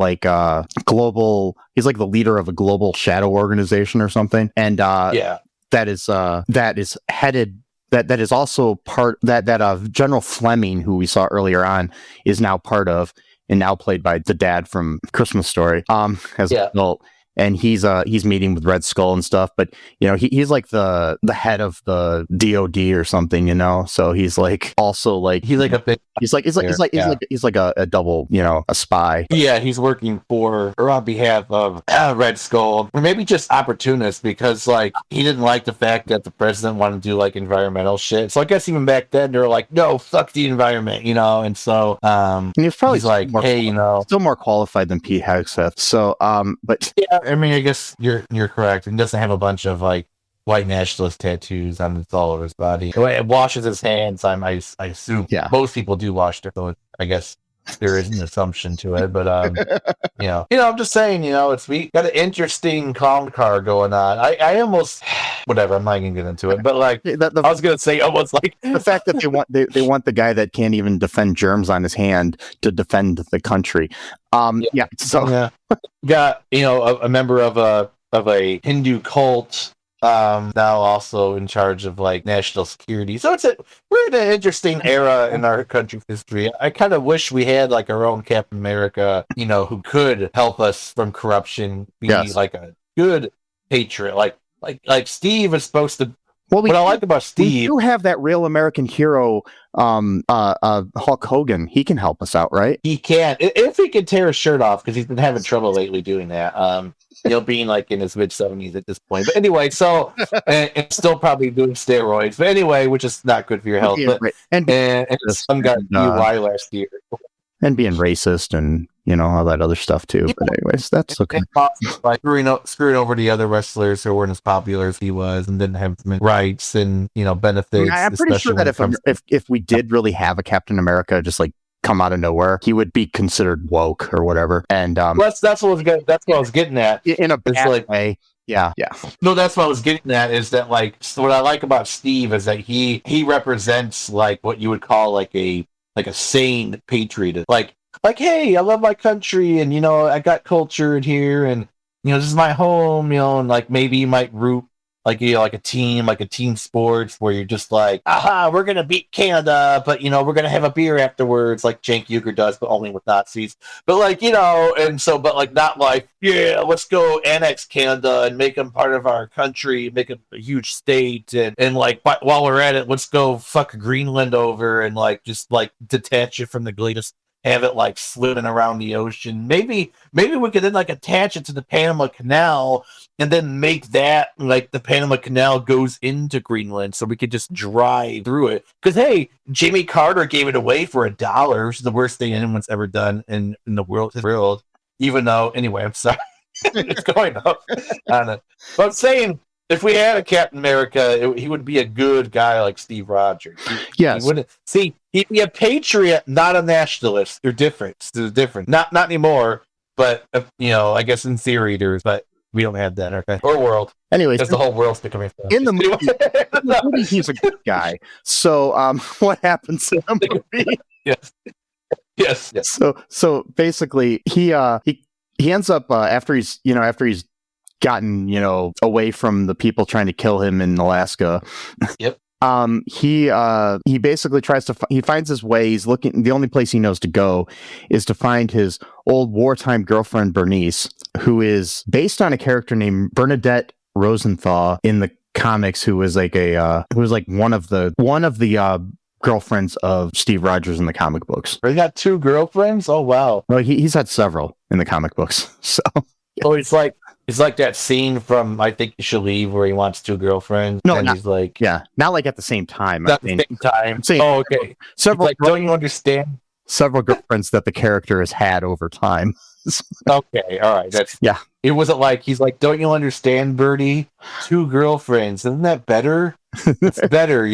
global, he's like the leader of a global shadow organization or something, and that is headed, that is also part that General Fleming, who we saw earlier on, is now part of, and now played by the dad from Christmas Story as an adult. And he's meeting with Red Skull and stuff, but he's like the head of the DOD or something, so he's like also like he's like a big he's like a double, a spy. Yeah, he's working for or on behalf of Red Skull, or maybe just opportunist, because like he didn't like the fact that the president wanted to do like environmental shit. So I guess even back then they're like, no, fuck the environment, and so and he's probably like, hey, still more qualified than Pete Hegseth. So but yeah. I guess you're correct. He doesn't have a bunch of like white nationalist tattoos on all over his body. It washes his hands. I assume. Yeah. Most people do wash their. So I guess there is an assumption to it, but I'm just saying, we got an interesting clown car going on. I almost whatever. I'm not gonna get into it, but like I was gonna say, almost like the fact that they want the guy that can't even defend germs on his hand to defend the country. So got a member of a Hindu cult. Now also in charge of like national security. So we're in an interesting era in our country's history. I kind of wish we had like our own Captain America, who could help us from corruption, be like a good patriot. Like Steve is supposed to Well, what I like about we Steve, do have that real American hero, Hulk Hogan. He can help us out, right? he can if he can tear his shirt off because he's been having trouble lately doing that. Being like in his mid-70s at this point. But anyway, so and still probably doing steroids. But anyway, which is not good for your health. Yeah, But right. and some guy DUI last year. And being racist and all that other stuff too. But anyways, that's okay. Like screwing over the other wrestlers who weren't as popular as he was and didn't have rights and benefits. I'm pretty sure that if we did really have a Captain America just like come out of nowhere, he would be considered woke or whatever. And that's what I was getting at in a bad way. Yeah. No, that's what I was getting at is that what I like about Steve is that he represents like what you would call like a sane patriot. Like, hey, I love my country and I got culture in here and this is my home, and like maybe you might root like like a team sports where you're just like, aha, we're gonna beat Canada, but we're gonna have a beer afterwards, like Cenk Uygur does, but only with Nazis. But like but like not like, yeah, let's go annex Canada and make them part of our country, make them a huge state, and like while we're at it, let's go fuck Greenland over and like just like detach it from the latest. Have it like swimming around the ocean. Maybe we could then like attach it to the Panama Canal and then make that like the Panama Canal goes into Greenland so we could just drive through it. Because hey, Jimmy Carter gave it away for $1, which is the worst thing anyone's ever done in the world. Even though, anyway, I'm sorry. It's going up on it. But I'm saying if we had a Captain America, he would be a good guy like Steve Rogers. Yes. He'd be a patriot, not a nationalist. They're different. Not anymore, but I guess in theory there's, but we don't have that, okay? Or world. Anyways, because the whole world's becoming in the movie, he's a good guy. So, what happens in the movie? Yes. So basically, he ends up after he's gotten away from the people trying to kill him in Alaska. Yep. He basically he finds his way. He's looking. The only place he knows to go is to find his old wartime girlfriend Bernice, who is based on a character named Bernadette Rosenthal in the comics, who was like one of the girlfriends of Steve Rogers in the comic books. He got 2 girlfriends. Oh wow. Well, he's had several in the comic books. So. Oh, it's like that scene from I Think You Should Leave where he wants 2 girlfriends. No, and he's like, not like at the same time. Not the same time. Oh, okay. Several. Like, don't you understand? Several girlfriends that the character has had over time. Okay, all right. It wasn't like he's like, don't you understand, Birdie? 2 girlfriends, isn't that better? It's better,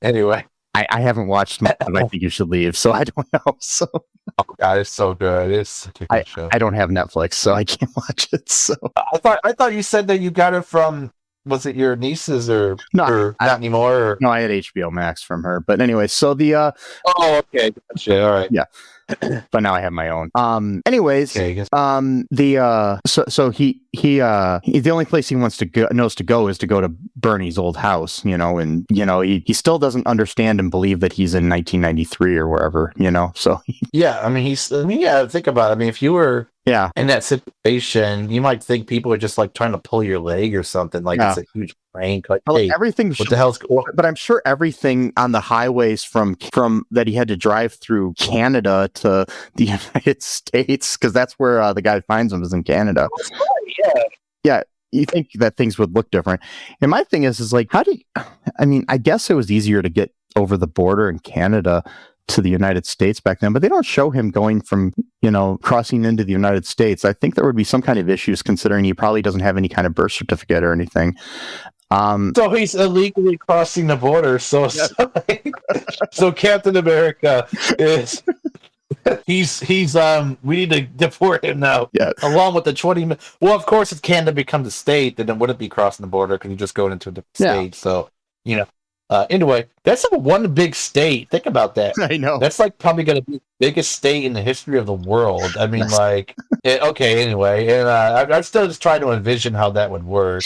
Anyway. I haven't watched much of I Think You Should Leave, so I don't know. So, oh god, it's so good. It's such a good show. I don't have Netflix, so I can't watch it. So I thought you said that you got it from, was it your nieces or not anymore? Or? No, I had HBO Max from her. But anyway, so the oh, okay, gotcha. All right, yeah. But now I have my own. Anyways, okay, so he the only place he knows to go is to go to Bernie's old house, and he still doesn't understand and believe that he's in 1993 or wherever, so yeah, think about it. I mean, if you were in that situation, you might think people are just like trying to pull your leg or something, like it's a huge prank. Like, hey, everything. What the hell's going on? But I'm sure everything on the highways from that he had to drive through Canada to the United States, because that's where the guy finds him, is in Canada. Yeah. You think that things would look different. And my thing is like, I guess it was easier to get over the border in Canada to the United States back then, but they don't show him going from, crossing into the United States. I think there would be some kind of issues considering he probably doesn't have any kind of birth certificate or anything. So he's illegally crossing the border. So Captain America is... He's we need to deport him now. Yeah. Along with the 20 well, of course, if Canada becomes a state, then it wouldn't be crossing the border because you just go into a different state. So, anyway, that's like one big state. Think about that. I know. That's like probably going to be the biggest state in the history of the world. I mean, okay, anyway. And I'm still just trying to envision how that would work.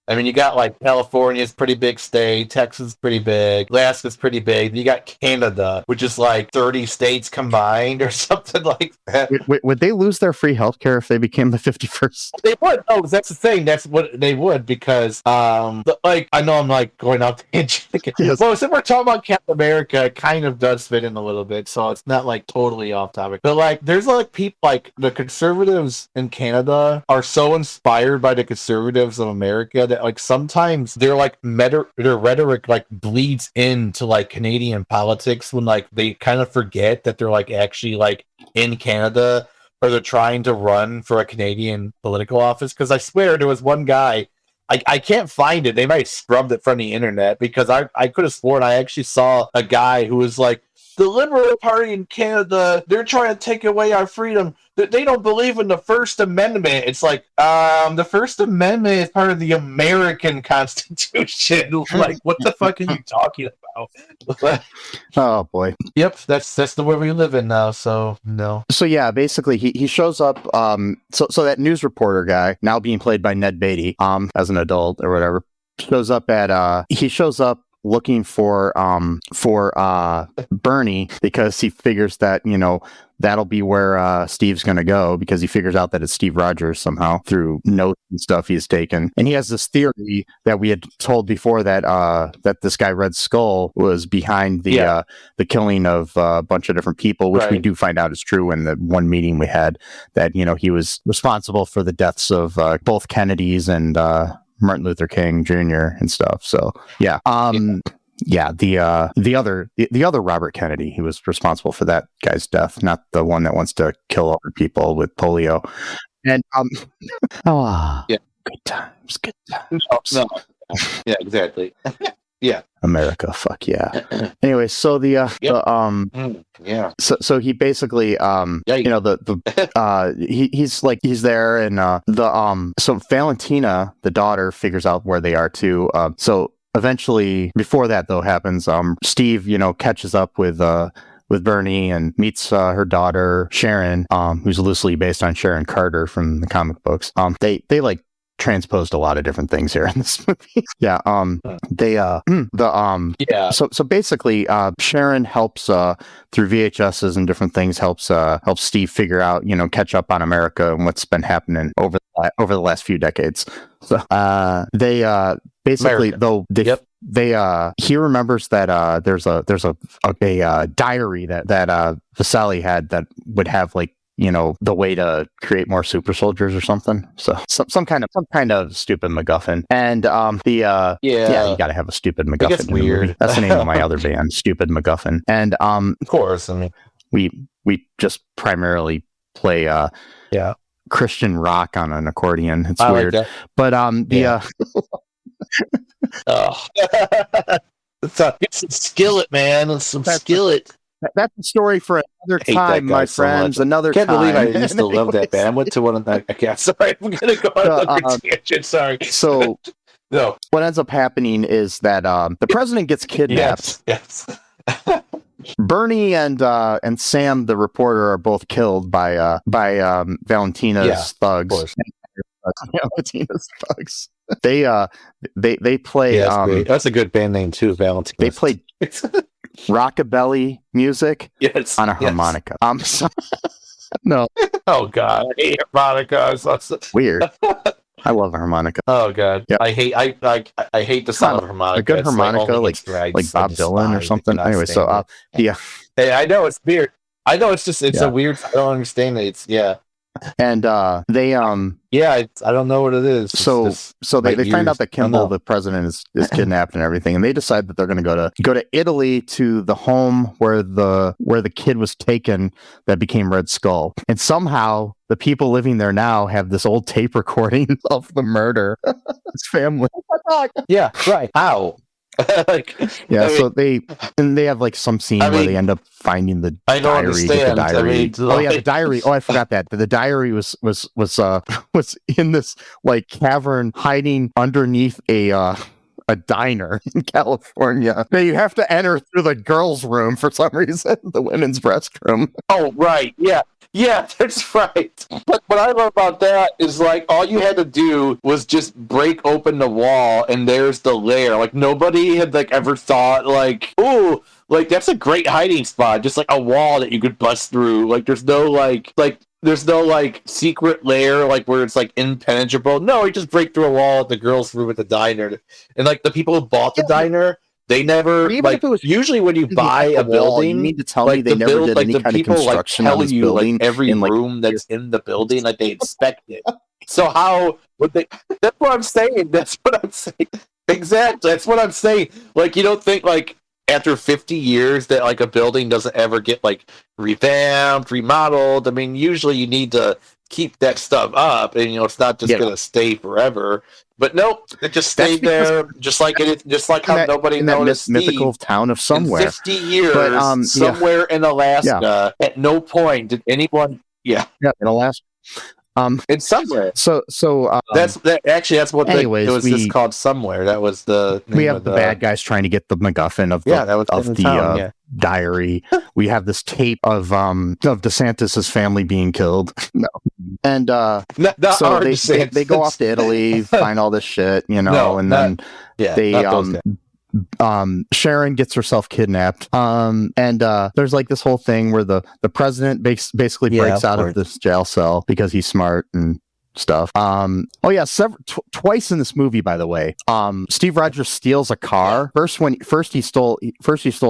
I mean, you got like California's pretty big state, Texas is pretty big, Alaska's pretty big. You got Canada, which is like 30 states combined or something like that. Would they lose their free healthcare if they became the 51st? They would. Oh, that's the thing. That's what they would because, like, I know I'm like going off tangent. Yes. Well, since we're talking about Captain America, it kind of does fit in a little bit, so it's not like totally off topic. But like, there's like people like the conservatives in Canada are so inspired by the conservatives of America that like sometimes they're like their rhetoric like bleeds into like Canadian politics when like they kind of forget that they're like actually like in Canada or they're trying to run for a Canadian political office. Because I swear there was one guy, I can't find it. They might have scrubbed it from the internet because I could have sworn I actually saw a guy who was like, the Liberal Party in Canada, they're trying to take away our freedom. They don't believe in the First Amendment. It's like, the First Amendment is part of the American Constitution. Like, what the fuck are you talking about? Oh boy. Yep, that's the world we live in now. So no. So yeah, basically he shows up. So that news reporter guy, now being played by Ned Beatty, as an adult or whatever, shows up looking for Bernie because he figures that, you know, that'll be where Steve's going to go because he figures out that it's Steve Rogers somehow through notes and stuff he's taken. And he has this theory that we had told before that that this guy Red Skull was behind the killing of a bunch of different people, which we do find out is true in the one meeting we had, that, you know, he was responsible for the deaths of both Kennedys and Martin Luther King Jr. and stuff. So yeah. The other Robert Kennedy, he was responsible for that guy's death, not the one that wants to kill other people with polio. And good times. No. Yeah, exactly. Yeah, America, fuck yeah. Anyway, so so he basically he's there, and so Valentina, the daughter, figures out where they are too. So eventually, before that though happens, Steve, you know, catches up with Bernie and meets her daughter Sharon, who's loosely based on Sharon Carter from the comic books. They like transposed a lot of different things here in this movie. So basically Sharon helps through VHSs and different things, helps Steve figure out, you know, catch up on America and what's been happening over the last few decades. So they basically America. Though he remembers that there's a diary that Vasali had that would have, like, you know, the way to create more super soldiers or something. So some kind of stupid MacGuffin. And you gotta have a stupid MacGuffin. That's weird. That's the name of my other band, Stupid MacGuffin. And of course, I mean, we just primarily play Christian rock on an accordion. It's weird. Like but get some skillet, man. Some skillet. That's a story for another time, my friends. So another time. I can't believe I used to Anyways. love that band. I went to one of the. Okay, sorry, I'm gonna go on another tangent. Sorry. So no, what ends up happening is that the president gets kidnapped. Yes. Bernie and Sam, the reporter, are both killed by Valentina's thugs. Valentina's thugs. They play. Yeah, that's a good band name too, Valentina. They play rockabilly music on a harmonica. No. Oh God, I hate harmonica. Weird. I love a harmonica. Oh God, yep. I hate the sound of harmonica. A good harmonica, like Bob Dylan or something. Anyway, so Hey, I know it's weird. I know it's a weird. I don't understand it. And they I don't know what it is. So they find out that Kimball, the president, is kidnapped and everything, and they decide that they're going to go to Italy to the home where the kid was taken that became Red Skull, and somehow the people living there now have this old tape recording of the murder. His family. Yeah, right. How? So they have like some scene where they end up finding the diary. The diary. Oh, I forgot that. The diary was in this like cavern hiding underneath a diner in California. Now you have to enter through the girls' room for some reason, the women's restroom. Oh, right. Yeah. Yeah, that's right. But what I love about that is like all you had to do was just break open the wall and there's the lair. Like nobody had like ever thought like, ooh, like that's a great hiding spot, just like a wall that you could bust through. Like there's no there's no like secret lair like where it's like impenetrable. No, you just break through a wall at the girls' room at the diner. And like the people who bought the diner, they never like. Usually, when you buy a building, you mean to tell me they never did any kind of construction on this building? Like, every room that's in the building, like they inspect it. So how would they? That's what I'm saying. That's what I'm saying. Exactly. That's what I'm saying. Like you don't think like after 50 years that like a building doesn't ever get like revamped, remodeled. I mean, usually you need to keep that stuff up, and it's not just gonna stay forever. But nope, it just stayed there, just like how nobody noticed mythical town of somewhere. In 50 years, somewhere in Alaska. At no point did anyone. Yeah, in Alaska. In somewhere. So that's what anyways, it was just called somewhere. That was the name we have the bad guys trying to get the MacGuffin of the diary. We have this tape of DeSantis's family being killed. No, and so they go off to Italy, find all this shit, then Sharon gets herself kidnapped. And there's like this whole thing where the president basically breaks out of this jail cell because he's smart and stuff. Twice in this movie, by the way. Steve Rogers steals a car. First he stole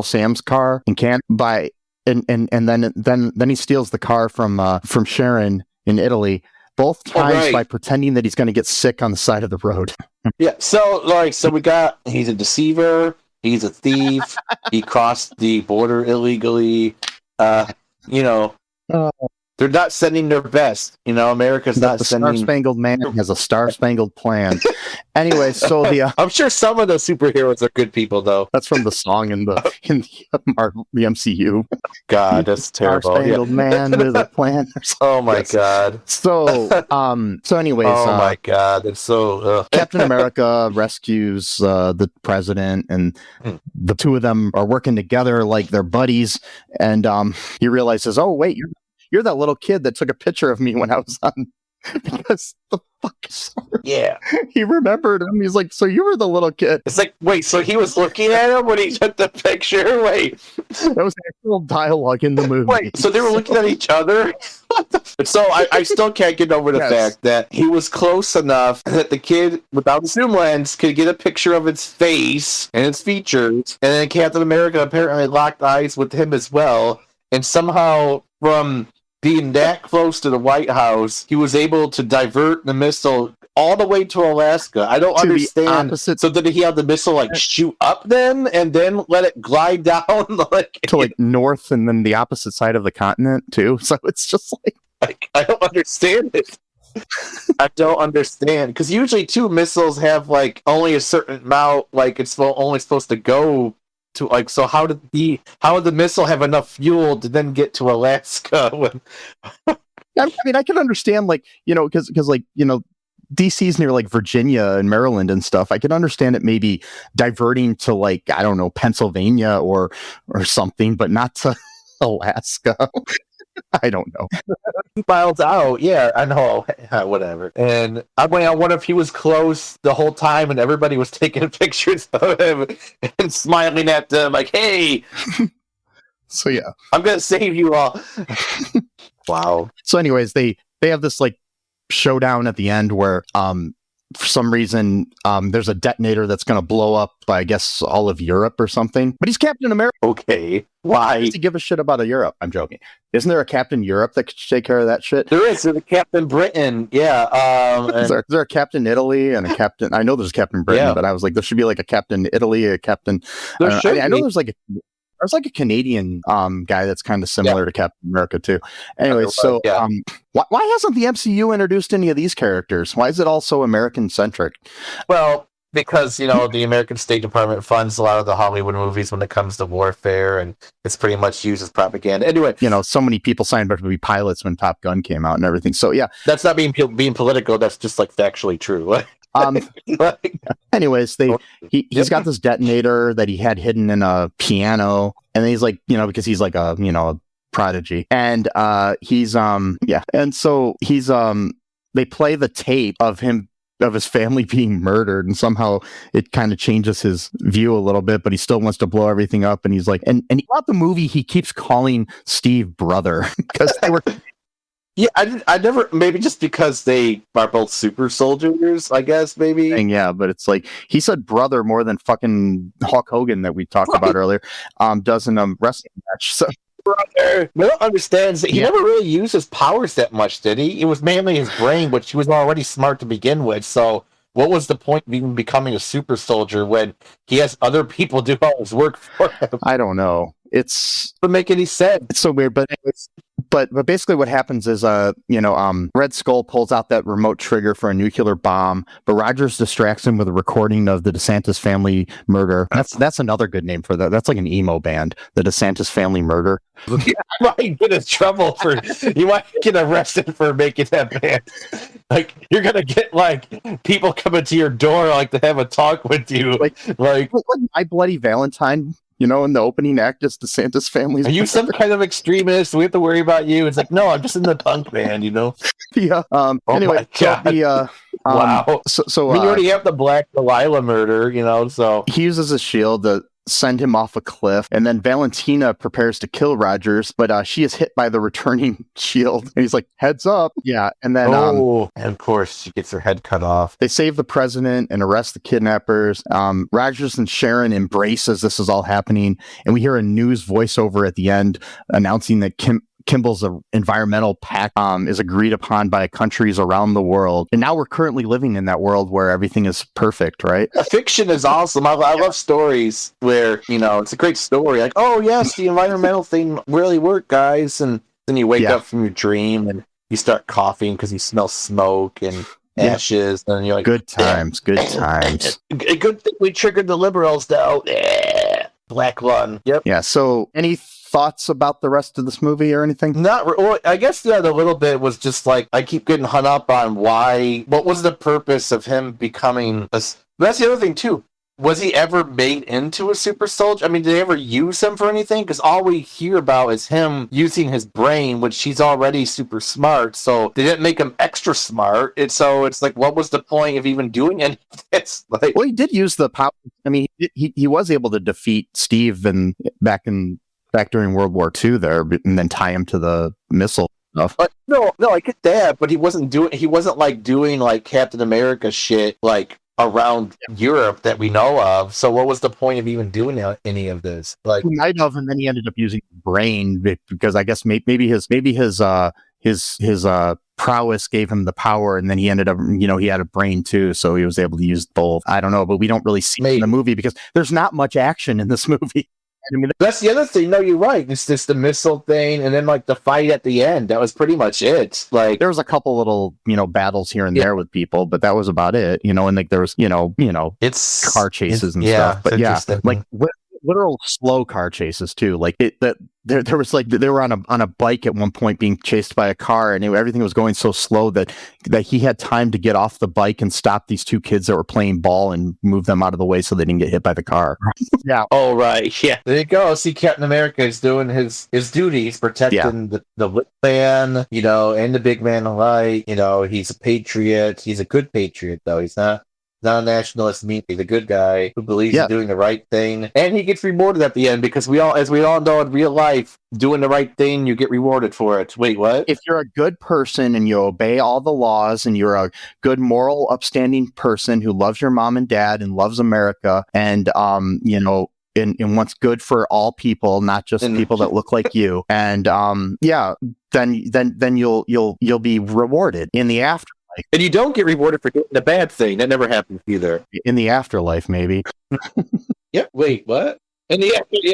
Sam's car in Canada and then he steals the car from Sharon in Italy. Both times by pretending that he's going to get sick on the side of the road. Yeah, so he's a deceiver, he's a thief, he crossed the border illegally. They're not sending their best. America's not sending. Star-Spangled Man has a star-spangled plan. Anyway, so I'm sure some of the superheroes are good people, though. That's from the song in the MCU. God, that's terrible. Star-Spangled Man with a plan. Oh my God. So anyways. Oh my God, it's so. Captain America rescues the president, and the two of them are working together like they're buddies. And he realizes, oh wait, you're that little kid that took a picture of me when I was on. Because the fuck. Yeah. He remembered him. He's like, so you were the little kid. It's like, wait, so he was looking at him when he took the picture? Wait. That was actual dialogue in the movie. Wait, so they were looking at each other? So I still can't get over the fact that he was close enough that the kid without the zoom lens could get a picture of its face and its features. And then Captain America apparently locked eyes with him as well. And somehow from being that close to the White House, he was able to divert the missile all the way to Alaska. I don't understand. So did he have the missile shoot up then and then let it glide down to north and then the opposite side of the continent too? So it's just like I don't understand it. I don't understand because usually two missiles have only a certain amount. It's only supposed to go to so how would the missile have enough fuel to then get to Alaska when I mean I can understand because DC's near Virginia and Maryland and stuff. I can understand it maybe diverting to I don't know, Pennsylvania or something, but not to Alaska. I don't know. 2 miles out, yeah, I know, whatever. And I wonder if he was close the whole time and everybody was taking pictures of him and smiling at them like, hey. So yeah. I'm going to save you all. Wow. So anyways, they have this showdown at the end where for some reason there's a detonator that's going to blow up I guess all of Europe or something, but he's Captain America. Okay, why does he give a shit about Europe? I'm joking. Isn't there a Captain Europe that could take care of that shit? There is. There's a Captain Britain. Yeah. Is there a Captain Italy and a Captain? I know there's Captain Britain, but I was like, there should be a Captain Italy, a Captain. I know there's there's a Canadian guy that's kind of similar to Captain America too. Anyway, so why hasn't the MCU introduced any of these characters? Why is it all so American centric? Well, because the American State Department funds a lot of the Hollywood movies when it comes to warfare, and it's pretty much used as propaganda. Anyway, so many people signed up to be pilots when Top Gun came out and everything. So yeah, that's not being political. That's just factually true. Anyways, he's got this detonator that he had hidden in a piano, and then he's because he's a Prodigy. And they play the tape of his family being murdered, and somehow it kind of changes his view a little bit, but he still wants to blow everything up. And he's like, and throughout the movie, he keeps calling Steve brother because they were. Yeah, I never, maybe just because they are both super soldiers, I guess, maybe. Yeah, but it's like, he said brother more than fucking Hulk Hogan that we talked about earlier, does in a wrestling match. So. Brother. I don't understand. He never really used his powers that much, did he? It was mainly his brain, which he was already smart to begin with. So what was the point of even becoming a super soldier when he has other people do all his work for him? I don't know. It doesn't make any sense. It's so weird, but basically what happens is Red Skull pulls out that remote trigger for a nuclear bomb, but Rogers distracts him with a recording of the DeSantis family murder. That's another good name for that. That's like an emo band, the DeSantis family murder. You might get in trouble you might get arrested for making that band. Like, you're gonna get like people coming to your door like to have a talk with you. Like My Bloody Valentine. In the opening act, it's DeSantis family's. Are you some kind of extremist? We have to worry about you. It's like, no, I'm just in the punk band, Yeah. Anyway, wow. So you already have the Black Delilah murder, so he uses a shield to send him off a cliff, and then Valentina prepares to kill Rogers, but she is hit by the returning shield, and he's like, heads up. Yeah, and then and of course she gets her head cut off. They save the president and arrest the kidnappers. Rogers and Sharon embrace as this is all happening, and we hear a news voiceover at the end announcing that Kimball's environmental pact is agreed upon by countries around the world. And now we're currently living in that world where everything is perfect, right? Fiction is awesome. I love stories where, it's a great story. Like, oh, yes, the environmental thing really worked, guys. And then you wake up from your dream and you start coughing because you smell smoke and ashes. And you're like, good times. Good thing we triggered the liberals, though. Black lung. Yep. Yeah, so any thoughts about the rest of this movie or anything? Well, I guess the little bit was just like, I keep getting hung up on what was the purpose of him becoming a... That's the other thing, too. Was he ever made into a super soldier? I mean, did they ever use him for anything? Because all we hear about is him using his brain, which he's already super smart, so they didn't make him extra smart. So it's like, what was the point of even doing any of this? Like, well, he did use the power. I mean, he was able to defeat Steve back during World War II there, and then tie him to the missile stuff. No, I get that, but he wasn't doing like Captain America shit like around Europe that we know of. So what was the point of even doing any of this? Like, he might have, and then he ended up using his brain because I guess maybe his prowess gave him the power, and then he ended up, he had a brain too, so he was able to use both. I don't know, but we don't really see it in the movie because there's not much action in this movie. I mean, that's the other thing. No, you're right. It's just the missile thing, and then like the fight at the end. That was pretty much it. Like, there was a couple little, battles here and there with people, but that was about it. And like there was, it's car chases and stuff. But like literal slow car chases too. Like there was like they were on a bike at one point being chased by a car, and everything was going so slow that he had time to get off the bike and stop these two kids that were playing ball and move them out of the way so they didn't get hit by the car. Yeah. Oh right. Yeah. There you go. See, Captain America is doing his duty. He's protecting the little man, and the big man alike. He's a patriot. He's a good patriot, though. He's not a nationalist. He's a good guy who believes in doing the right thing, and he gets rewarded at the end because as we all know in real life, doing the right thing, you get rewarded for it. Wait, what? If you're a good person and you obey all the laws and you're a good, moral, upstanding person who loves your mom and dad and loves America and and what's good for all people, not just people that look like you, and then you'll be rewarded in the afterlife. And you don't get rewarded for doing the bad thing. That never happens either. In the afterlife, maybe. Yeah. Wait, what? In the afterlife.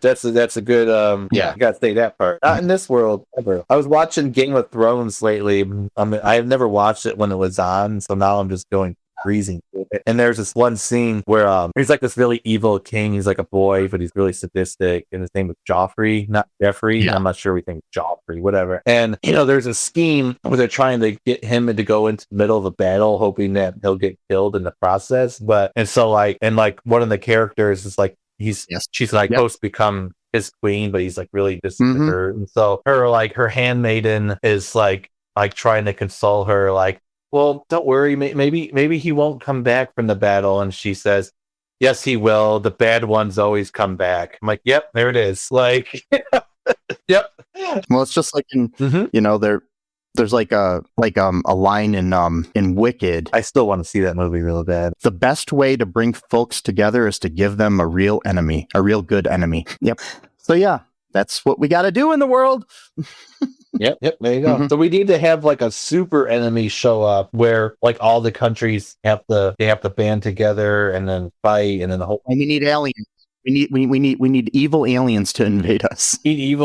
That's a good. You gotta say that part. Not in this world ever. I was watching Game of Thrones lately. I've never watched it when it was on, so now I'm just going freezing. And there's this one scene where he's like this really evil king. He's like a boy, but he's really sadistic, and his name is Joffrey, not Jeffrey. I'm not sure we think Joffrey, whatever. And there's a scheme where they're trying to get him to go into the middle of a battle, hoping that he'll get killed in the process. But one of the characters is like, she's like supposed to become his queen, but he's like really distant to her. And so her handmaiden is like trying to console her, like, well, don't worry, maybe he won't come back from the battle. And she says, yes, he will. The bad ones always come back. I'm like, yep, there it is. Like, yep. Well, it's just like in there's like a line in Wicked. I still want to see that movie real bad. The best way to bring folks together is to give them a real enemy, a real good enemy. Yep. So yeah, that's what we got to do in the world. Yep, there you go. So we need to have like a super enemy show up where like all the countries have to band together and then fight, and then the whole. And we need aliens. We need evil aliens to invade us. We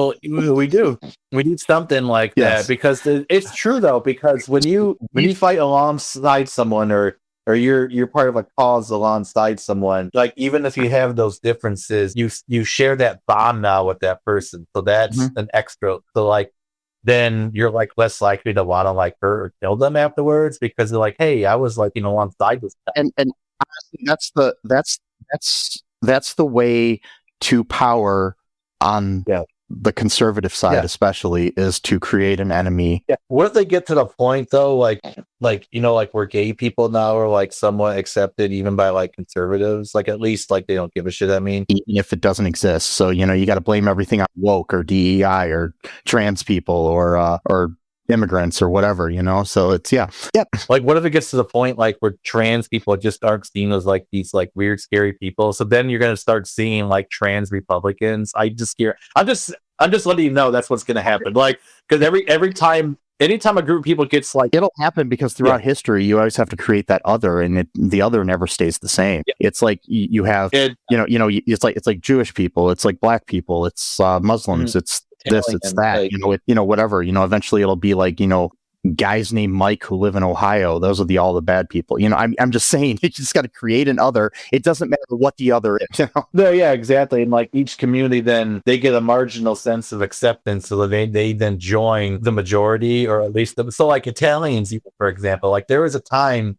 do. We need something like that, because it's true though. Because when you fight alongside someone, or you're part of a cause alongside someone, like even if you have those differences, you share that bond now with that person. So that's an extra. So like, then you're like less likely to want to like hurt or kill them afterwards, because they're like, hey, I was like alongside this guy. And honestly, that's the way to power on the conservative side, especially, is to create an enemy. Yeah. What if they get to the point though, like where gay people now are like somewhat accepted even by like conservatives, like at least like they don't give a shit. I mean, even if it doesn't exist, so you got to blame everything on woke or DEI or trans people or immigrants or whatever, so it's like what if it gets to the point like where trans people just aren't seen as like these like weird scary people, so then you're going to start seeing like trans Republicans. I'm just letting you know that's what's going to happen, like, because anytime a group of people gets like, it'll happen, because throughout history you always have to create that other, and the other never stays the same. It's like you have it's like Jewish people, it's like black people, it's Muslims, it's this, it's that, whatever, eventually it'll be like, guys named Mike who live in Ohio. Those are all the bad people. I'm just saying, you just got to create an other. It doesn't matter what the other is. No, yeah, exactly. And like each community, then they get a marginal sense of acceptance, so that they then join the majority, or at least so like Italians, for example, like there was a time,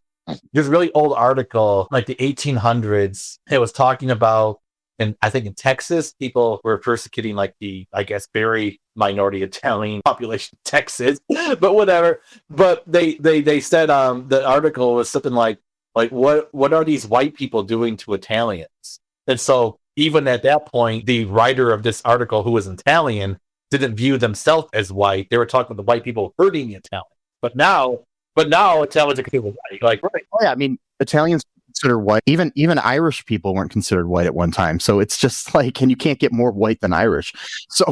there's a really old article, like the 1800s. It was talking about, and I think in Texas, people were persecuting like the, I guess, very minority Italian population of Texas, but whatever. But they said the article was something like what are these white people doing to Italians? And so even at that point, the writer of this article, who was Italian, didn't view themselves as white. They were talking about the white people hurting the Italians. But now Italians are considered white. Like, right? Oh yeah, I mean, Italians considered white. Even Irish people weren't considered white at one time. So it's just like, and you can't get more white than Irish. So,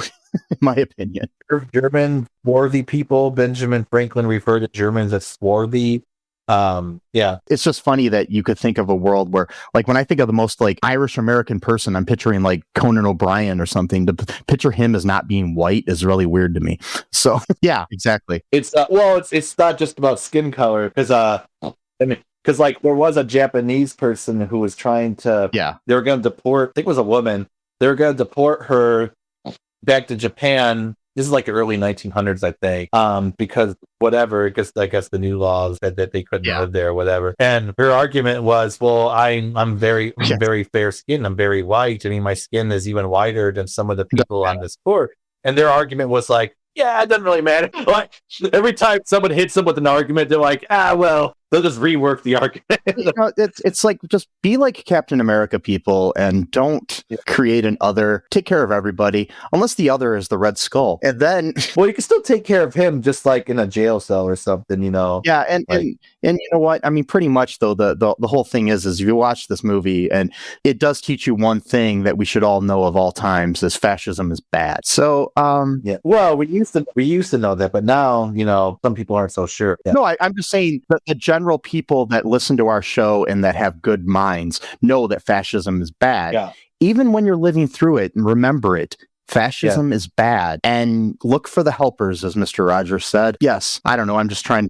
in my opinion, German swarthy people. Benjamin Franklin referred to Germans as swarthy. It's just funny that you could think of a world where, like, when I think of the most like Irish American person, I'm picturing like Conan O'Brien or something. To picture him as not being white is really weird to me. So yeah, exactly. It's it's not just about skin color, because like there was a Japanese person who was trying to, they were going to deport, I think it was a woman, they were going to deport her back to Japan. This is like the early 1900s, I think, because whatever, I guess the new laws said that they couldn't live there or whatever. And her argument was, well, I'm very fair skinned, I'm very white. I mean, my skin is even whiter than some of the people on this court. And their argument was like, yeah, it doesn't really matter. Like every time someone hits them with an argument, they're like, well, they'll just rework the argument. It's like, just be like Captain America, people, and don't create an other. Take care of everybody, unless the other is the Red Skull, and then well, you can still take care of him, just like in a jail cell or something, Yeah, and you know what? I mean, pretty much though, the whole thing is you watch this movie, and it does teach you one thing that we should all know of all times: is fascism is bad. So well, we used to know that, but now some people aren't so sure. No, I'm just saying that the general people that listen to our show and that have good minds know that fascism is bad. Even when you're living through it, and remember it. Fascism is bad, and look for the helpers, as Mr. Rogers said. Yes, I don't know. I'm just trying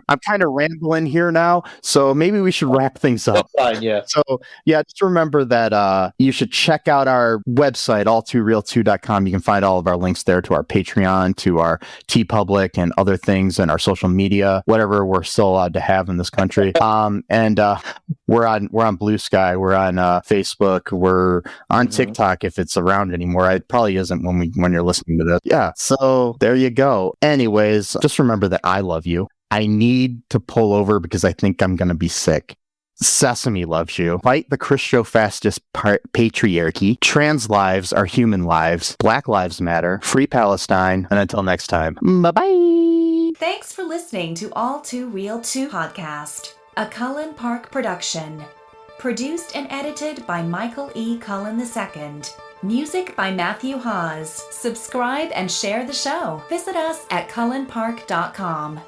I'm kind of rambling here now, so maybe we should wrap things up. That's fine, yeah. So, yeah, just remember that you should check out our website, all2real2.com. You can find all of our links there to our Patreon, to our TeePublic, and other things, and our social media, whatever we're still allowed to have in this country. And we're on Blue Sky, we're on Facebook, we're on TikTok if it's around anymore. It probably isn't when you're listening to this. Yeah, so there you go. Anyways, just remember that I love you. I need to pull over because I think I'm going to be sick. Sesame loves you. Fight the Christo-fascist patriarchy. Trans lives are human lives. Black lives matter. Free Palestine. And until next time, bye-bye. Thanks for listening to All Too Real 2 podcast, a Cullen Park production. Produced and edited by Michael E. Cullen II. Music by Matthew Hawes. Subscribe and share the show. Visit us at cullenpark.com.